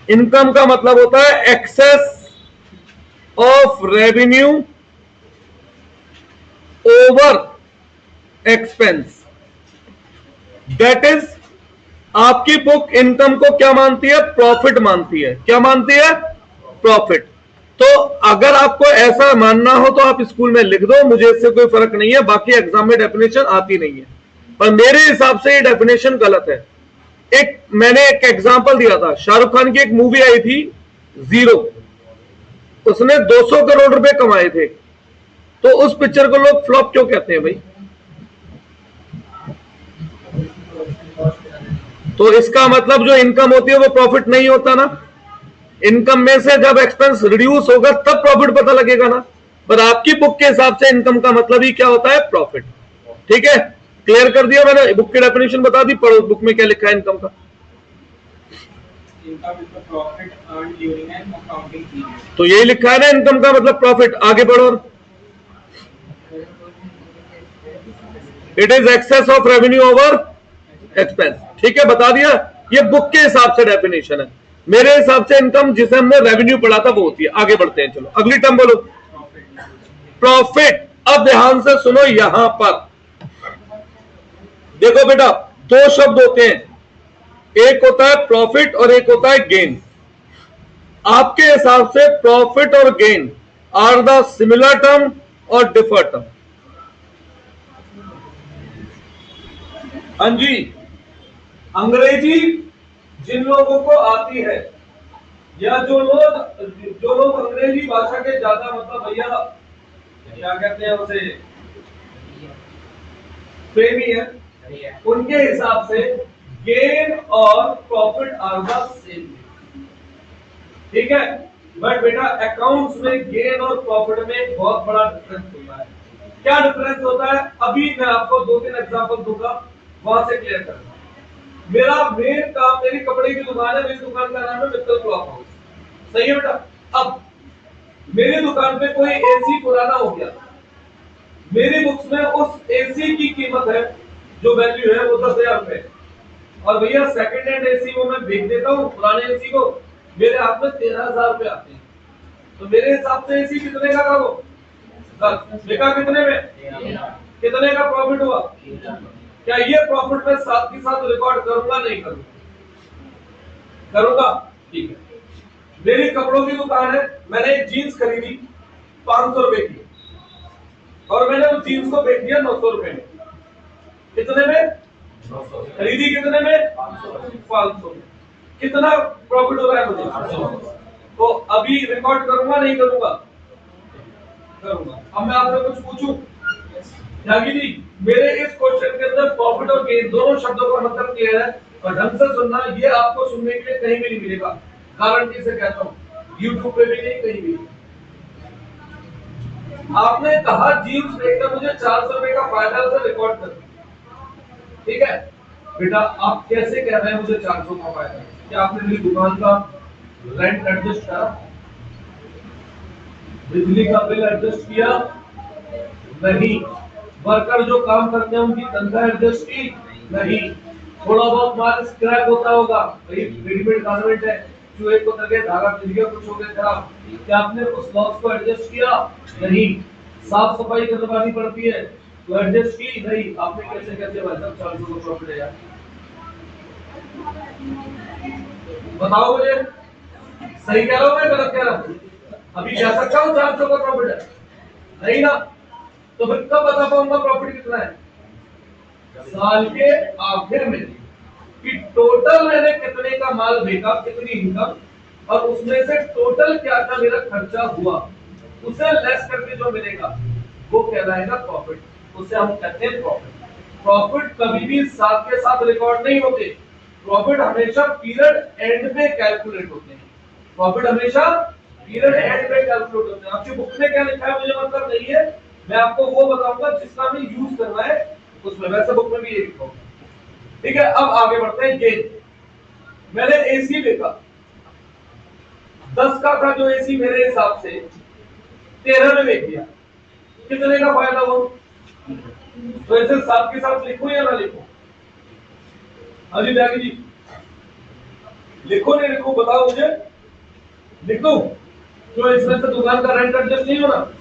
इनकम का मतलब होता है excess of revenue over expense. That is, आपकी बुक इनकम को क्या मानती है? प्रॉफिट मानती है। क्या मानती है? प्रॉफिट। तो अगर आपको ऐसा मानना हो तो आप स्कूल में लिख दो, मुझे इससे कोई फर्क नहीं है। बाकी एग्जाम में डेफिनेशन आती नहीं है, पर मेरे हिसाब से ये डेफिनेशन गलत है। मैंने एक एग्जांपल दिया था, शाहरुख खान की एक मूवी आई थी जीरो, उसने 200 करोड़ रुपए कमाए थे, तो उस पिक्चर को लोग फ्लॉप क्यों कहते हैं भाई? तो इसका मतलब जो इनकम होती है वो प्रॉफिट नहीं होता ना। इनकम में से जब एक्सपेंस रिड्यूस होगा तब प्रॉफिट पता लगेगा ना। पर आपकी बुक के हिसाब से इनकम का मतलब ही क्या होता है? प्रॉफिट। ठीक है, क्लियर कर दिया मैंने, बुक की डेफिनेशन बता दी। पढ़ो बुक में क्या लिखा है इनकम का। तो यही लिखा है ना, इनकम का मतलब प्रॉफिट। आगे बढ़ो। It is excess of revenue over expense. ठीक है, बता दिया। ये बुक के हिसाब से डेफिनेशन है, मेरे हिसाब से इनकम जिसे हमने रेवेन्यू पढ़ा था वो होती है। आगे बढ़ते हैं, चलो अगली टर्म बोलो, प्रॉफिट। अब ध्यान से सुनो, यहां पर देखो बेटा, दो शब्द होते हैं, एक होता है प्रॉफिट और एक होता है गेन। आपके हिसाब से प्रॉफिट और gain are the similar term और डिफर टर्म? हाँ जी, अंग्रेजी जिन लोगों को आती है, या जो लोग अंग्रेजी भाषा के ज्यादा, मतलब भैया क्या कहते हैं उसे, प्रेमी है, उनके हिसाब से गेन और प्रॉफिट आर द सेम। ठीक है, बट बेटा अकाउंट्स में गेन और प्रॉफिट में बहुत बड़ा डिफरेंस होता है। क्या डिफरेंस होता है? अभी मैं आपको 2-3 एग्जांपल दूंगा, वहां से क्लियर करना। मेरा मेन काम, मेरी कपड़े की दुकान है, मेरी दुकान का नाम है मित्तल क्लॉथ हाउस। सही है बेटा? अब मेरी दुकान पे कोई एसी पुराना हो गया, मेरी बुक्स में उस एसी की कीमत है, जो वैल्यू है वो 10,000 रुपए, और भैया सेकंड हैंड एसी वो मैं बेच देता हूँ, पुराने एसी को मेरे हाथ में 13,000 रुपए आते हैं। तो मेरे हिसाब से एसी कितने का था? वो 10 बेटा, कितने में? कितने का प्रॉफिट हुआ? क्या ये प्रॉफिट में साथ के साथ रिकॉर्ड करूंगा? नहीं करूंगा? करूंगा। ठीक है, मेरी कपड़ों की दुकान है, मैंने एक जीन्स खरीदी 500 रुपए की, और मैंने उस जीन्स को बेच दिया 900 रुपए में। कितने में खरीदी? कितने में? 500 में। कितना प्रॉफिट हो रहा है मुझे? तो अभी रिकॉर्ड करूंगा? नहीं करूंगा? करूंगा। अब मैं आपसे कुछ पूछूं, यागी जी, मेरे इस क्वेश्चन के अंदर प्रॉफिट और गेन दोनों शब्दों का मतलब क्लियर है, और ढंग से सुनना, ये आपको सुनने के लिए कहीं भी नहीं मिलेगा, गारंटी से कहता हूँ, यूट्यूब पे भी नहीं, कहीं भी। आपने कहा जीन्स बेचकर मुझे 400 रुपए का फायदा, उसे रिकॉर्ड कर। ठीक है बेटा, आप कैसे कह रहे हैं मुझे 400 का फायदा? क्या आपने मेरी दुकान का रेंट एडजस्ट करा? बिजली का बिल एडजस्ट किया? नहीं। वर्कर जो काम करते हैं उनकी तनख्वाह एडजस्ट की? नहीं। थोड़ा बहुत माल स्क्रैप होता होगा, रेडीमेड गारमेंट है, चूहे को लगे, धागा पिस गया, कुछ हो गया खराब, क्या आपने उस लॉस को एडजस्ट किया? नहीं। साफ सफाई करवानी पड़ती है तो एडजस्ट की? नहीं। आपने कैसे कैसे भाई साहब 400 का प्रॉफिट है यार? बताओ मुझे, सही कह रहा हूं मैं, गलत कह रहा हूं? अभी कह सकता हूं 400 का प्रॉफिट है? नहीं ना। तो फिर कब बता पाऊंगा प्रॉफिट कितना है? साल के आखिर में कि टोटल मैंने कितने का माल बेचा, कितनी इनकम, और उसमें से टोटल क्या क्या मेरा खर्चा हुआ, उसे लेस करके जो मिलेगा वो कहलाएगा प्रॉफिट। उसे हम कहते हैं प्रॉफिट। प्रॉफिट कभी भी साथ के साथ रिकॉर्ड नहीं होते। प्रॉफिट हमेशा पीरियड एंड में कैलकुलेट होते हैं। प्रॉफिट हमेशा पीरियड एंड में कैलकुलेट होते हैं। आपकी बुक में क्या लिखा है मुझे मतलब नहीं है, मैं आपको वो बताऊंगा जिसका हमें यूज करना है उसमें। वैसे बुक में भी ये लिखा होगा। ठीक है, अब आगे बढ़ते हैं। गेन, मैंने एसी देखा 10 का था जो एसी मेरे हिसाब से 13 में बेच दिया, कितने का फायदा हो? तो ऐसे साथ के साथ लिखो या ना लिखो? अली त्यागी जी लिखो नहीं लिखो बताओ मुझे। लिखो, क्यों इसमें से दुकान का रेंट एडजस्ट नहीं होना?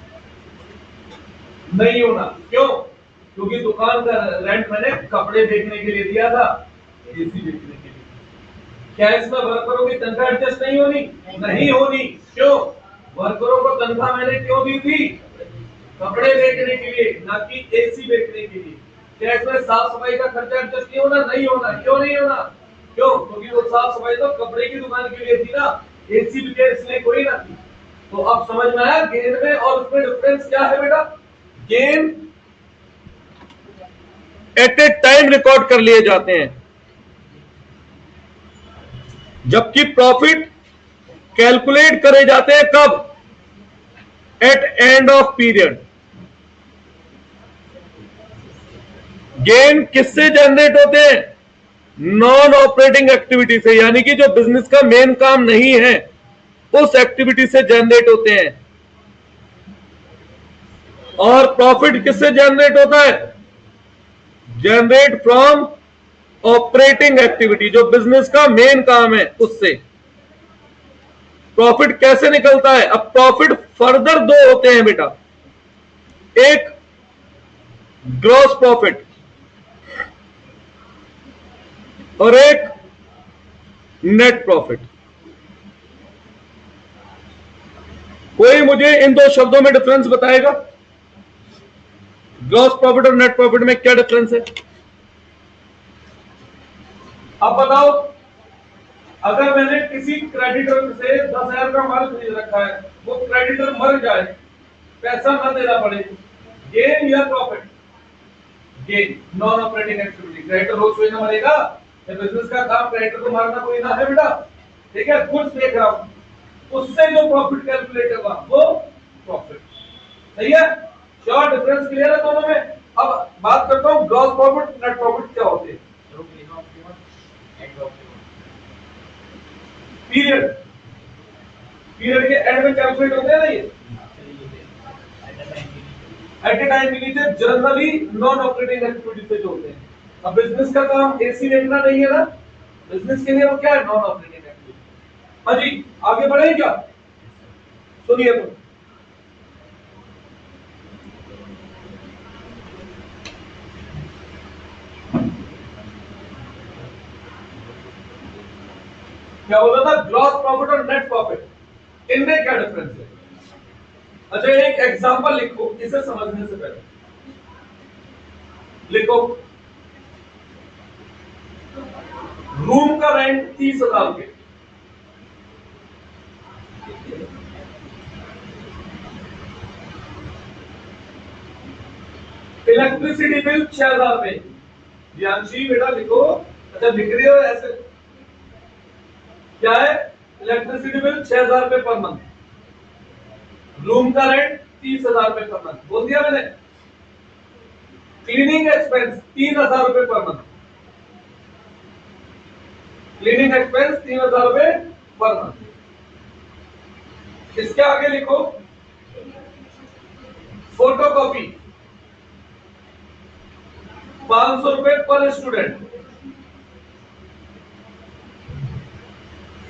नहीं होना, क्यों? क्योंकि दुकान का रेंट मैंने कपड़े बेचने के लिए दिया था, एसी बेचने के लिए। क्या इसमें वर्करों की तनख्वाह एडजस्ट नहीं होनी? नहीं होनी, क्यों? वर्करों को तनख्वाह मैंने क्यों दी थी? कपड़े बेचने के लिए, ना कि एसी बेचने के लिए। क्या इसमें साफ सफाई का खर्चा एडजस्ट नहीं होना? नहीं होना, क्यों नहीं होना? क्यों? क्योंकि वो साफ सफाई तो कपड़े की दुकान के लिए थी ना, एसी भी इसलिए कोई ना थी। तो अब समझ में आया गेन में और उसमें डिफरेंस क्या है बेटा? Gain at a time record कर लिए जाते हैं, जबकि प्रॉफिट कैलकुलेट करे जाते हैं कब? At end of period. Gain किससे जनरेट होते हैं? नॉन ऑपरेटिंग एक्टिविटी से, यानी कि जो बिजनेस का मेन काम नहीं है उस एक्टिविटी से जनरेट होते हैं। और प्रॉफिट किससे जनरेट होता है? जनरेट फ्रॉम ऑपरेटिंग एक्टिविटी, जो बिजनेस का मेन काम है उससे। प्रॉफिट कैसे निकलता है? अब प्रॉफिट फर्दर दो होते हैं बेटा, एक ग्रॉस प्रॉफिट और एक नेट प्रॉफिट। कोई मुझे इन दो शब्दों में डिफरेंस बताएगा? ग्रॉस प्रॉफिट और नेट प्रॉफिट में क्या डिफरेंस है? अब बताओ, अगर मैंने किसी क्रेडिटर से 10,000 का माल खरीद रखा है, वो क्रेडिटर मर जाए, पैसा न देना पड़े, गेन या profit? Gain. Non operating activity, creditor रोज कोई ना मरेगा, बिजनेस का काम क्रेडिटर को मारना कोई ना है बेटा। ठीक है, गुड्स देख रहा हूं, उससे जो प्रॉफिट कैलकुलेट होगा वो प्रॉफिट। सही है? श्योर, डिफरेंस क्लियर है दोनों में? अब बात करता हूं ग्रॉस प्रॉफिट नेट प्रॉफिट क्या होते हैं। पीरियड, पीरियड के एंड में कैलकुलेट होते हैं ना ये। एट ए टाइम के नीचे जनरली नॉन ऑपरेटिंग एक्टिविटी से जोड़ते हैं। अब बिजनेस का काम एसी देखना नहीं है ना, बिजनेस के लिए वो क्या है? Non operating activity. हाँ जी, आगे बढ़े क्या? सुनिए तो, क्या बोला था? ग्रॉस प्रॉफिट और नेट प्रॉफिट, इनमें क्या डिफरेंस है? अच्छा, एक एग्जांपल लिखो इसे समझने से पहले। लिखो, रूम का रेंट 30,000 रुपए, इलेक्ट्रिसिटी बिल 6,000 रुपए। ज्ञानशी बेटा लिखो। अच्छा, लिख रही हो ऐसे? क्या है? इलेक्ट्रिसिटी बिल 6,000 रुपए पर मंथ, रूम का रेंट 30,000 रुपए पर मंथ, बोल दिया मैंने। क्लीनिंग एक्सपेंस 3,000 रुपए पर मंथ, क्लीनिंग एक्सपेंस 3,000 रुपए पर मंथ। इसके आगे लिखो, फोटो कॉपी 500 रुपए पर स्टूडेंट,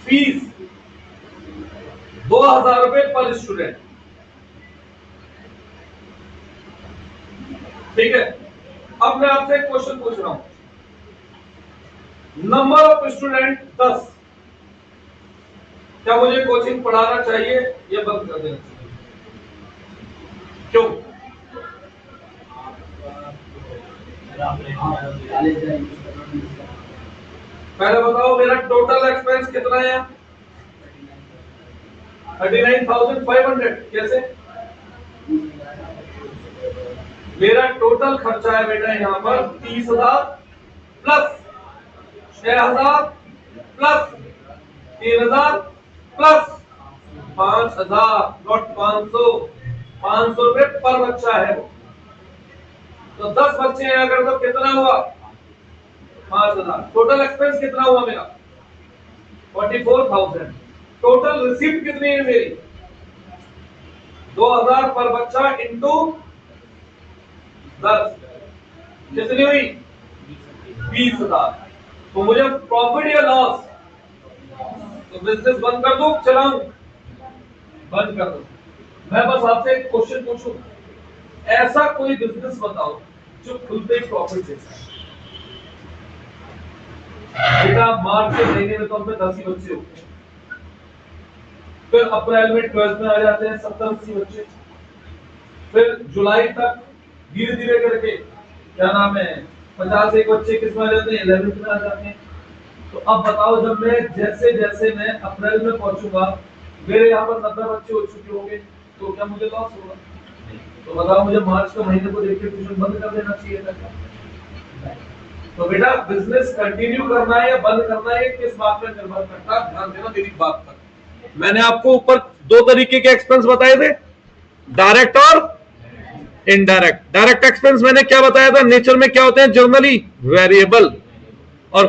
फीस 2,000 रुपए पर स्टूडेंट। ठीक है, अब मैं आपसे एक क्वेश्चन पूछ रहा हूं, नंबर ऑफ स्टूडेंट 10, क्या मुझे कोचिंग पढ़ाना चाहिए या बंद कर देना चाहिए? क्यों? पहले बताओ मेरा टोटल एक्सपेंस कितना है? 39,500। कैसे? मेरा टोटल खर्चा है बेटा यहाँ पर 30,000 प्लस 6,000 प्लस 3,000 प्लस 5,000, नॉट 500। 500 रुपए पर बच्चा है वो। तो 10 बच्चे हैं अगर तो कितना हुआ? 5,000। टोटल एक्सपेंस कितना हुआ मेरा? 44,000। टोटल रिसीप्ट कितनी है मेरी? 2,000 पर बच्चा इंटू 10 कितनी हुई? 20,000। तो मुझे प्रॉफिट या लॉस? तो बिजनेस बंद कर दूं चलाऊं? बंद कर दो। मैं बस आपसे एक क्वेश्चन पूछूं, ऐसा कोई बिजनेस बताओ जो खुलते ही प्रॉफिट देता है। बेटा मार्च के महीने में तो हम पे 10 ही बच्चे होते हैं, फिर अप्रैल में 12th में आ जाते हैं 70-80 बच्चे, फिर जुलाई तक धीरे धीरे करके क्या नाम है 50 बच्चे किस में आ जाते हैं? 11th में आ जाते हैं। तो अब बताओ जब मैं जैसे जैसे मैं अप्रैल में पहुंचूंगा मेरे यहाँ पर 90 बच्चे हो चुके होंगे, तो क्या मुझे लॉस होगा? तो बताओ मुझे मार्च के महीने को देख के ट्यूशन बंद कर देना चाहिए था। तो बेटा बिजनेस कंटिन्यू करना है या बंद करना है किस बात पर निर्भर करता है? ध्यान देना मेरी बात पर। मैंने आपको ऊपर 2 तरीके के एक्सपेंस बताए थे, डायरेक्ट और इनडायरेक्ट। डायरेक्ट एक्सपेंस मैंने क्या बताया था? नेचर में क्या होते हैं? Generally variable. और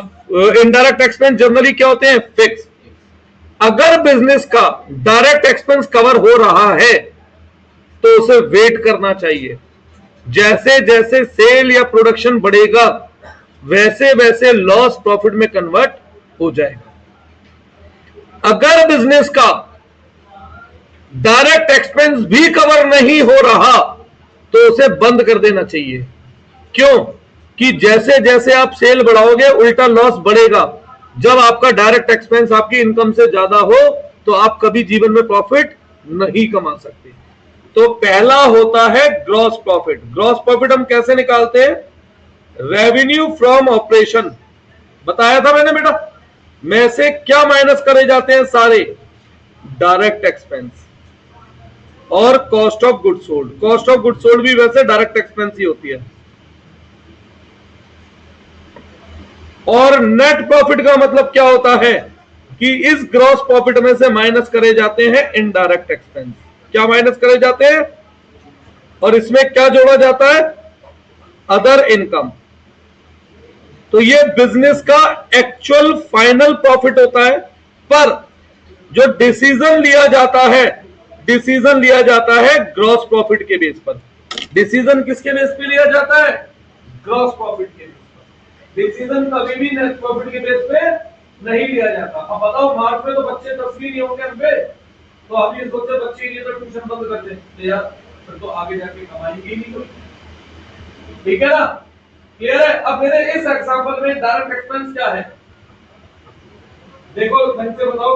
इनडायरेक्ट एक्सपेंस जनरली क्या होते हैं? फिक्स। अगर बिजनेस का डायरेक्ट एक्सपेंस कवर हो रहा है तो उसे वेट करना चाहिए। जैसे जैसे सेल या प्रोडक्शन बढ़ेगा वैसे वैसे लॉस प्रॉफिट में कन्वर्ट हो जाएगा। अगर बिजनेस का डायरेक्ट एक्सपेंस भी कवर नहीं हो रहा तो उसे बंद कर देना चाहिए। क्यों? कि जैसे जैसे आप सेल बढ़ाओगे उल्टा लॉस बढ़ेगा। जब आपका डायरेक्ट एक्सपेंस आपकी इनकम से ज्यादा हो तो आप कभी जीवन में प्रॉफिट नहीं कमा सकते। तो पहला होता है ग्रॉस प्रॉफिट। ग्रॉस प्रॉफिट हम कैसे निकालते हैं? रेवेन्यू फ्रॉम ऑपरेशन बताया था मैंने बेटा। में से क्या माइनस करे जाते हैं? सारे डायरेक्ट एक्सपेंस और cost of good sold. Cost of good sold भी वैसे डायरेक्ट एक्सपेंस ही होती है। और नेट प्रॉफिट का मतलब क्या होता है? कि इस ग्रॉस प्रॉफिट में से माइनस करे जाते हैं इनडायरेक्ट एक्सपेंस। क्या माइनस करे जाते हैं? और इसमें क्या जोड़ा जाता है? Other income. तो ये बिजनेस का एक्चुअल फाइनल प्रॉफिट होता है। पर जो डिसीजन लिया जाता है, डिसीजन लिया जाता है ग्रॉस प्रॉफिट के बेस पर। डिसीजन किसके बेस पे लिया जाता है? ग्रॉस प्रॉफिट के बेस पर। डिसीजन कभी भी नेट प्रॉफिट के बेस पे नहीं लिया जाता। अब बताओ मार्च में तो बच्चे 10 भी नहीं होंगे हम पे, तो हम ये सोचते बच्चे नहीं तो ट्यूशन बंद कर दें यार, फिर तो आगे जाके कमाएंगे ही नहीं कोई। ठीक है ना? क्लियर है? अब मेरे इस एग्जांपल में डायरेक्ट एक्सपेंस क्या है? देखो ढंग से बताओ,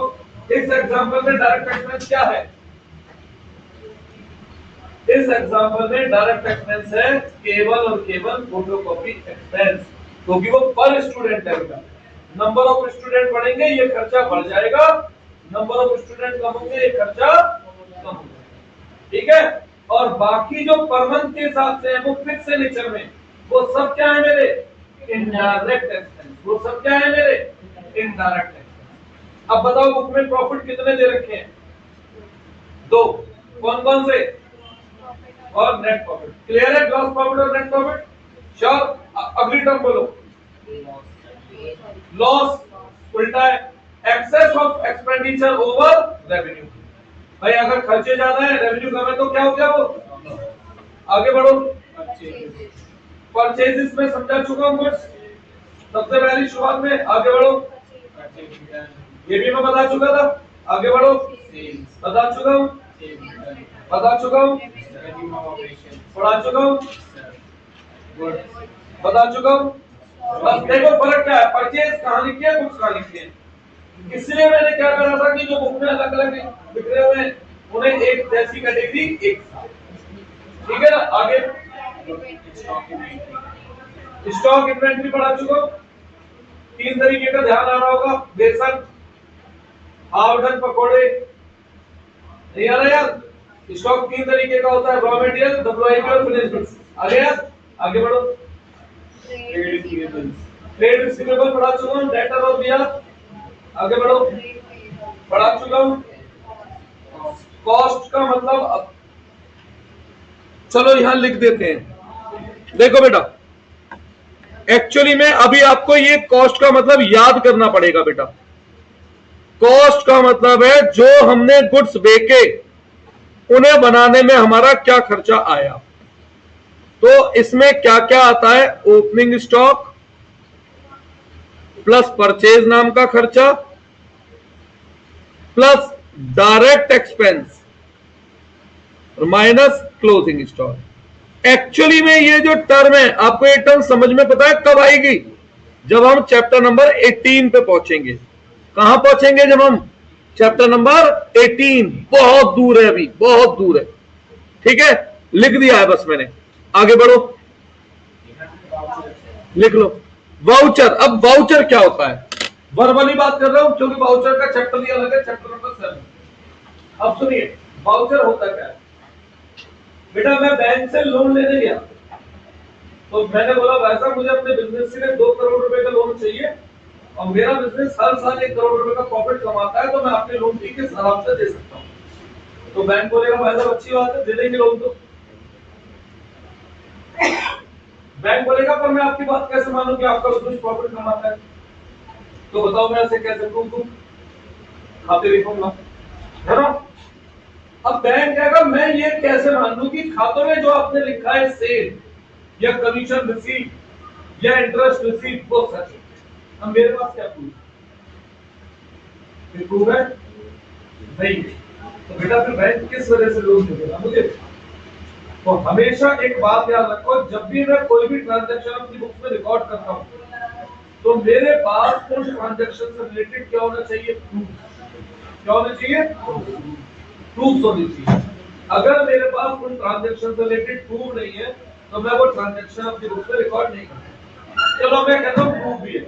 इस एग्जांपल में डायरेक्ट एक्सपेंस क्या है? इस एग्जांपल में डायरेक्ट एक्सपेंस है केवल और केवल फोटोकॉपी एक्सपेंस, क्योंकि वो पर स्टूडेंट है बेटा। नंबर ऑफ स्टूडेंट बढ़ेंगे ये खर्चा बढ़ जाएगा, नंबर ऑफ स्टूडेंट कम होंगे ये खर्चा कम होगा। ठीक है? और बाकी जो पर मंथ के हिसाब से है वो फिक्स है नेचर में, वो सब क्या है मेरे? Indirect expense. वो सब क्या है मेरे? Indirect expense. अब बताओ बुक में प्रॉफिट कितने दे रखे हैं? 2। कौन कौन से? और नेट प्रॉफिट। क्लियर है? ग्रॉस प्रॉफिट और नेट प्रॉफिट। श्योर? अगली टर्म बोलो। लॉस उल्टा है excess of expenditure over revenue. भाई अगर खर्चे ज्यादा है रेवेन्यू कम है तो क्या हो गया? वो आगे बढ़ो। परचेजेस में समझा चुका हूं कुछ सबसे पहली शुरुआत में। आगे बढ़ो। ये भी मैं बता चुका था। आगे बढ़ो। बता चुका हूं, बता चुका हूं, पढ़ा चुका हूं, बता चुका हूं। बस देखो फर्क क्या है, परचेज कहां लिखी है, बुक्स कहां लिखी है। इसलिए मैंने क्या करा था कि जो बुक में अलग अलग बिखरे हुए हैं उन्हें एक जैसी कैटेगरी एक साथ। ठीक है ना? आगे स्टॉक इन्वेंट्री पढ़ा चुका हूं। 3 तरीके का ध्यान आ रहा होगा, बेसन, आवड़न, पकोड़े, नहीं आ रहा यार। स्टॉक 3 तरीके का होता है, रॉ मटेरियल, डब्ल्यूआईपी और फिनिश गुड्स। आगे यार, आगे बढ़ो। ट्रेड रिसीवेबल पढ़ा चुका हूं, डेटर और बियर, आगे बढ़ो। पढ़ा चुका हूं। कॉस्ट का मतलब, चलो यहां लिख देते हैं। देखो बेटा, एक्चुअली में अभी आपको ये कॉस्ट का मतलब याद करना पड़ेगा बेटा। कॉस्ट का मतलब है जो हमने गुड्स बेचे उन्हें बनाने में हमारा क्या खर्चा आया। तो इसमें क्या क्या आता है, ओपनिंग स्टॉक प्लस परचेज नाम का खर्चा plus direct expense minus closing stock. Actually में ये जो टर्म है, आपको ये टर्म समझ में पता है कब आएगी? जब हम चैप्टर नंबर 18 पे पहुंचेंगे। कहां पहुंचेंगे? जब हम चैप्टर नंबर 18, बहुत दूर है, अभी बहुत दूर है। ठीक है, लिख दिया है बस मैंने। आगे बढ़ो, लिख लो। वाउचर, अब वाउचर क्या होता है? वर्बली बात कर रहा हूं क्योंकि वाउचर का चैप्टर ही अलग है, चैप्टर नंबर 7। अब सुनिए, वाउचर होता क्या है बेटा। मैं बैंक से लोन लेने गया, तो मैंने बोला भाई साहब मुझे अपने बिजनेस के लिए 2 करोड़ रुपए का लोन चाहिए और मेरा बिजनेस हर साल 1 करोड़ रुपए का प्रॉफिट कमाता है, तो मैं आपके लोन की किस आराम से दे सकता हूँ। तो बैंक बोलेगा भाई साहब अच्छी बात है, दे देंगे लोन। तो बैंक बोलेगा पर मैं आपकी बात कैसे मानूं कि आपका बिजनेस प्रॉफिट कमाता है? तो बताओ मैं ऐसे कैसे प्रूव करूं? खाते दिखाऊंगा, है ना। अब बैंक कहेगा मैं ये कैसे मान लूं कि खातों में जो आपने लिखा है सेल या कमीशन रिसीव या इंटरेस्ट रिसीव वो सच है। अब मेरे पास क्या प्रूफ है? नहीं। तो बेटा फिर बैंक किस वजह से लोन देगा मुझे? तो हमेशा एक बात याद रखो, जब भी मैं कोई भी ट्रांजैक्शन अपनी बुक में रिकॉर्ड करता हूं तो मेरे पास उस ट्रांजैक्शन से रिलेटेड क्या होना चाहिए? प्रूफ। क्या होना चाहिए? प्रूफ होनी चाहिए। अगर मेरे पास उन ट्रांजैक्शन से रिलेटेड प्रूफ नहीं है तो मैं वो ट्रांजैक्शन अपनी बुक में रिकॉर्ड नहीं करता। चलो मैं कहता हूं प्रूफ भी है।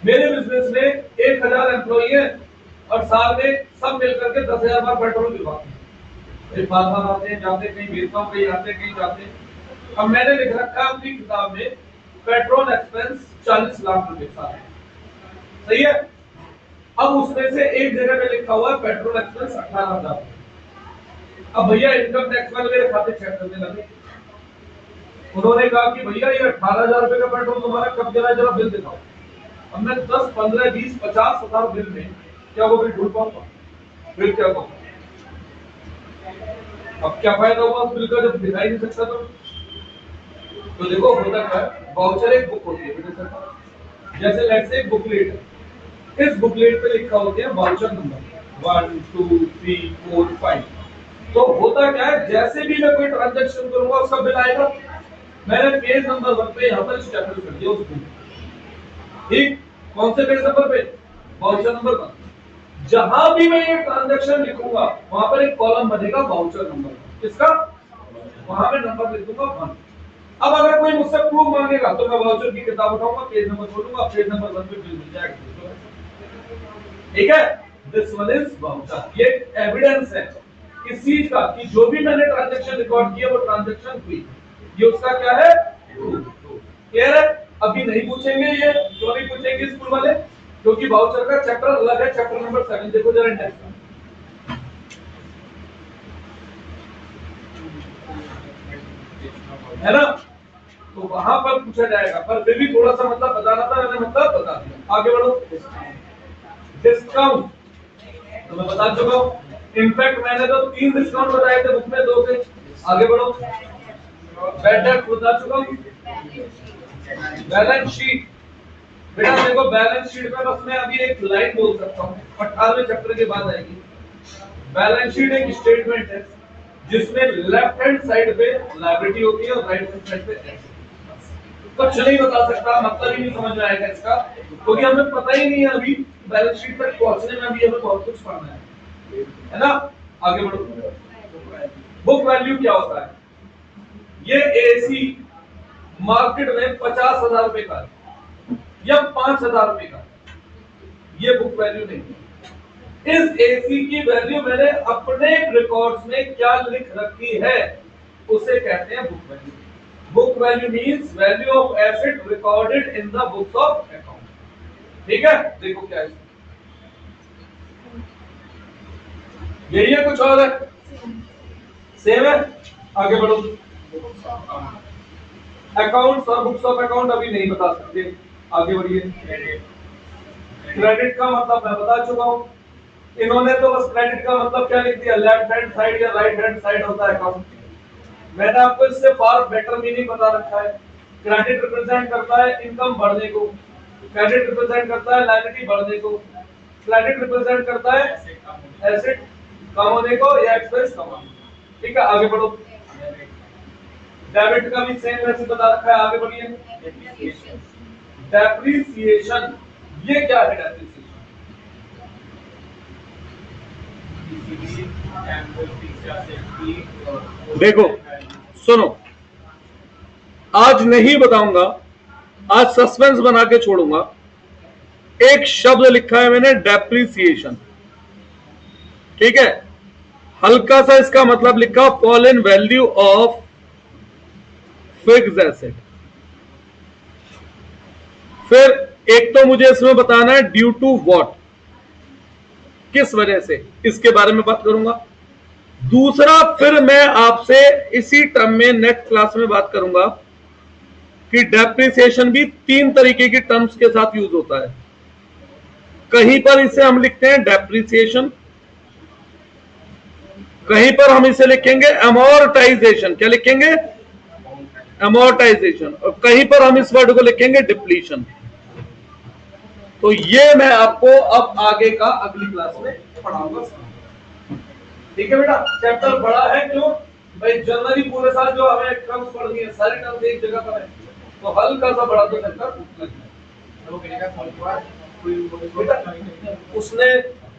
मेरे बिजनेस में 1000 एम्प्लॉई है और साल में सब मिलकर के 10,000 बार पेट्रोल गिरवाते हैं। बार बार आते हैं जाते, कहीं भेजता हूँ, कहीं आते कहीं जाते। अब मैंने लिख रखा है अपनी किताब में पेट्रोल एक्सपेंस 40 लाख रुपए साल। सही है। अब उसमें से एक जगह पे लिखा हुआ है पेट्रोल एक्सपेंस 18,000। अब भैया इनकम टैक्स वाले मेरे खाते चेक करने लगे। उन्होंने कहा कि भैया ये 18,000 रुपए का पेट्रोल तुम्हारा कब गिरा है, जरा बिल दिखाओ। अब मैं 10, 15, 20, 50 हजार बिल में क्या वो बिल ढूंढ पाऊंगा? बिल क्या कहूंगा? अब क्या फायदा हुआ उस बिल का जब दिखाई नहीं सकता? तो देखो होता क्या है, वाउचर एक बुक होती है जैसे लेट्स से एक बुकलेट है। इस बुकलेट पे लिखा होता है वाउचर नंबर 1 2 3 4 5। तो होता क्या है, जैसे भी मैं कोई ट्रांजैक्शन करूंगा उसका बिल आएगा। मैंने पेज नंबर 1 पे यहां पर स्टेपल कर दिया उसको। ठीक, कौन से पेज नंबर पे? Voucher number 1। जहां भी मैं ये ट्रांजैक्शन लिखूंगा वहां पर एक कॉलम बनेगा वाउचर नंबर। किसका? वहां पे नंबर लिख दूंगा 1। अब अगर कोई मुझसे प्रूफ मांगेगा तो मैं वाउचर की किताब उठाऊंगा, पेज नंबर बोलूंगा, पेज नंबर 1 पे बिल मिल जाएगा। ठीक है, दिस वन इज वाउचर। ये एविडेंस है इस चीज का कि जो भी मैंने ट्रांजैक्शन रिकॉर्ड किया वो ट्रांजैक्शन हुई। ये उसका क्या है? क्लियर है? अभी नहीं पूछेंगे ये, क्यों नहीं पूछेंगे स्कूल वाले? क्योंकि वाउचर का चैप्टर अलग है, चैप्टर नंबर 7। देखो जरा इंडेक्स है ना, तो वहां पर पूछा जाएगा। पर फिर भी थोड़ा सा मतलब बताना था, मैंने मतलब बता दिया। आगे बढ़ो। डिस्काउंट तो मैं बता चुका हूं। इनफैक्ट मैंने तो 3 डिस्काउंट बताए थे बुक में, 2 थे। आगे बढ़ो। बैड डेट बता चुका हूं। बैलेंस शीट, बेटा देखो बैलेंस शीट में बस मैं अभी एक लाइन बोल सकता हूँ, 18वें चैप्टर के बाद आएगी। बैलेंस शीट एक स्टेटमेंट है जिसमें लेफ्ट हैंड साइड पे लायबिलिटी होती है और राइट हैंड साइड पे एसेट। कुछ नहीं बता सकता, मतलब ही नहीं समझ में आएगा इसका, क्योंकि हमें पता ही नहीं है अभी बैलेंस शीट तक पहुंचने में अभी हमें बहुत कुछ पढ़ना है ना। आगे बढ़ो। बुक वैल्यू क्या होता है? ये एसी मार्केट में 50,000 रुपए का है या 5,000 रुपए का, ये बुक वैल्यू नहीं है। इस एसी की वैल्यू मैंने अपने रिकॉर्ड्स में क्या लिख रखी है उसे कहते हैं book value. Book value means value of asset recorded in the books of account. ठीक है, देखो क्या है, यही है कुछ और है? सेम है, आगे बढ़ो। अकाउंट्स और बुक्स ऑफ अकाउंट अभी नहीं बता सकते, आगे बढ़िए। क्रेडिट का मतलब मैं बता चुका हूं, इन्होंने तो बस क्रेडिट का मतलब क्या लिख दिया, लेफ्ट हैंड साइड या राइट हैंड साइड होता है अकाउंट। मैंने आपको इससे फार बेटर मीनिंग बता रखा है। क्रेडिट रिप्रेजेंट करता है इनकम बढ़ने को, क्रेडिट रिप्रेजेंट करता है लायबिलिटी बढ़ने को, क्रेडिट रिप्रेजेंट करता है एसेट कम होने को या एक्सपेंस कम होने को। ठीक है, आगे बढ़ो। डेबिट का भी सेम वैसे बता रखा है, आगे बढ़िए। डेप्रिसिएशन, ये क्या है डेप्रिसिएशन? देखो सुनो, आज नहीं बताऊंगा, आज सस्पेंस बना के छोड़ूंगा। एक शब्द लिखा है मैंने, डेप्रिसिएशन। ठीक है, हल्का सा इसका मतलब लिखा, fall in value of fixed asset. फिर एक तो मुझे इसमें बताना है ड्यू टू व्हाट, किस वजह से, इसके बारे में बात करूंगा। दूसरा, फिर मैं आपसे इसी टर्म में नेक्स्ट क्लास में बात करूंगा कि डेप्रिसिएशन भी 3 तरीके की टर्म्स के साथ यूज होता है। कहीं पर इसे हम लिखते हैं डेप्रिसिएशन, कहीं पर हम इसे लिखेंगे अमोर्टाइजेशन। क्या लिखेंगे? अमोर्टाइजेशन। और कहीं पर हम इस वर्ड को लिखेंगे डिप्लीशन। तो ये मैं आपको अब आगे का अगली क्लास में पढ़ाऊंगा। ठीक है बेटा, चैप्टर बड़ा है, क्यों भाई? जनवरी पूरे साल जो हमें टर्म्स पढ़नी है, सारी टर्म्स एक जगह पर है, तो हल्का सा बड़ा तो चैप्टर उसने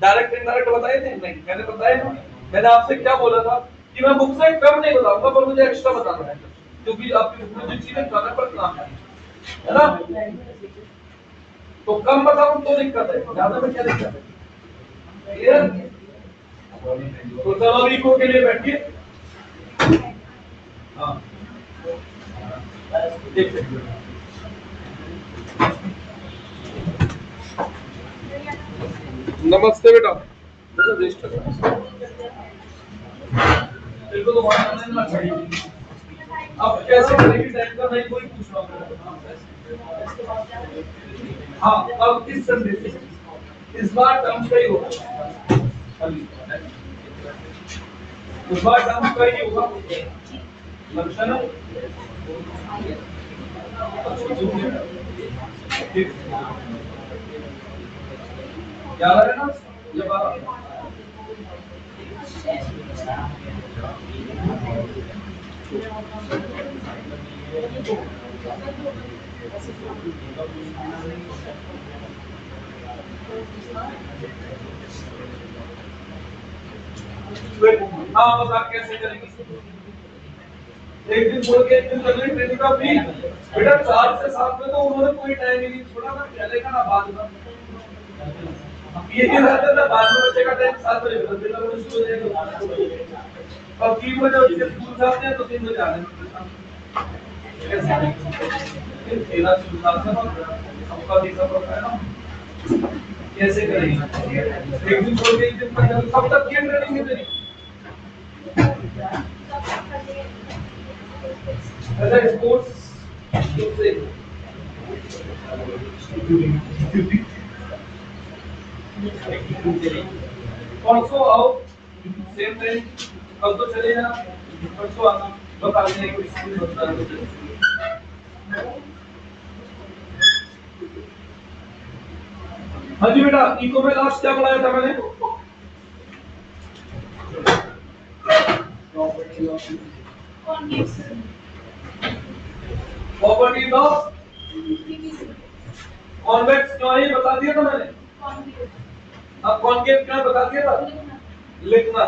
डायरेक्ट इनडायरेक्ट बताए थे? नहीं, मैंने बताया ना। मैंने आपसे क्या बोला था कि मैं बुक से कम नहीं बताऊंगा, पर मुझे एक्स्ट्रा बताना है, क्योंकि आपकी बुक में जो चीजें करना पड़ता है ना, तो कम बताऊं तो दिक्कत है, ज्यादा में क्या दिक्कत है? क्लियर? तो चलो अभी को के लिए बैठिए। हाँ, नमस्ते बेटा, बिल्कुल तो अब कैसे करेंगे? टाइम का नहीं कोई पूछ रहा। हाँ, अब इस संडे से इस बार टर्म का ही होगा, इस बार टर्म का ही होगा, लक्ष्य ना। क्या है ना, ये बात हाँ, बस आप कैसे करेंगे? एक दिन बोल के एक दिन करने ट्रेनिंग का भी बेटा 4 से 7 में तो उन्होंने कोई टाइम ही नहीं छोड़ा ना, चलेगा ना बाद में। ये रहता था बाद में बच्चे का टाइम 7 बजे बदल देना, वो शुरू हो जाएगा। और 3 बजे बच्चे स्कूल जाते हैं तो 3 बजे आने तेरा शुरुआत से सबका देखा पड़ता है ना, कैसे करेंगे? एक दिन छोड़ के एक दिन कब तक की ट्रेनिंग है तेरी? अच्छा, स्पोर्ट्स से परसों आओ, सेम टाइम। कल तो चले जाना, परसों आना, बता दें कोई स्कूल बता दो। हाँ जी बेटा, इको में लास्ट क्या पढ़ाया था मैंने? प्रॉपर्टी ऑफ कॉन्वेक्स क्यों है बता दिया था मैंने। अब कॉन्केव क्या बता दिया था? लिखना।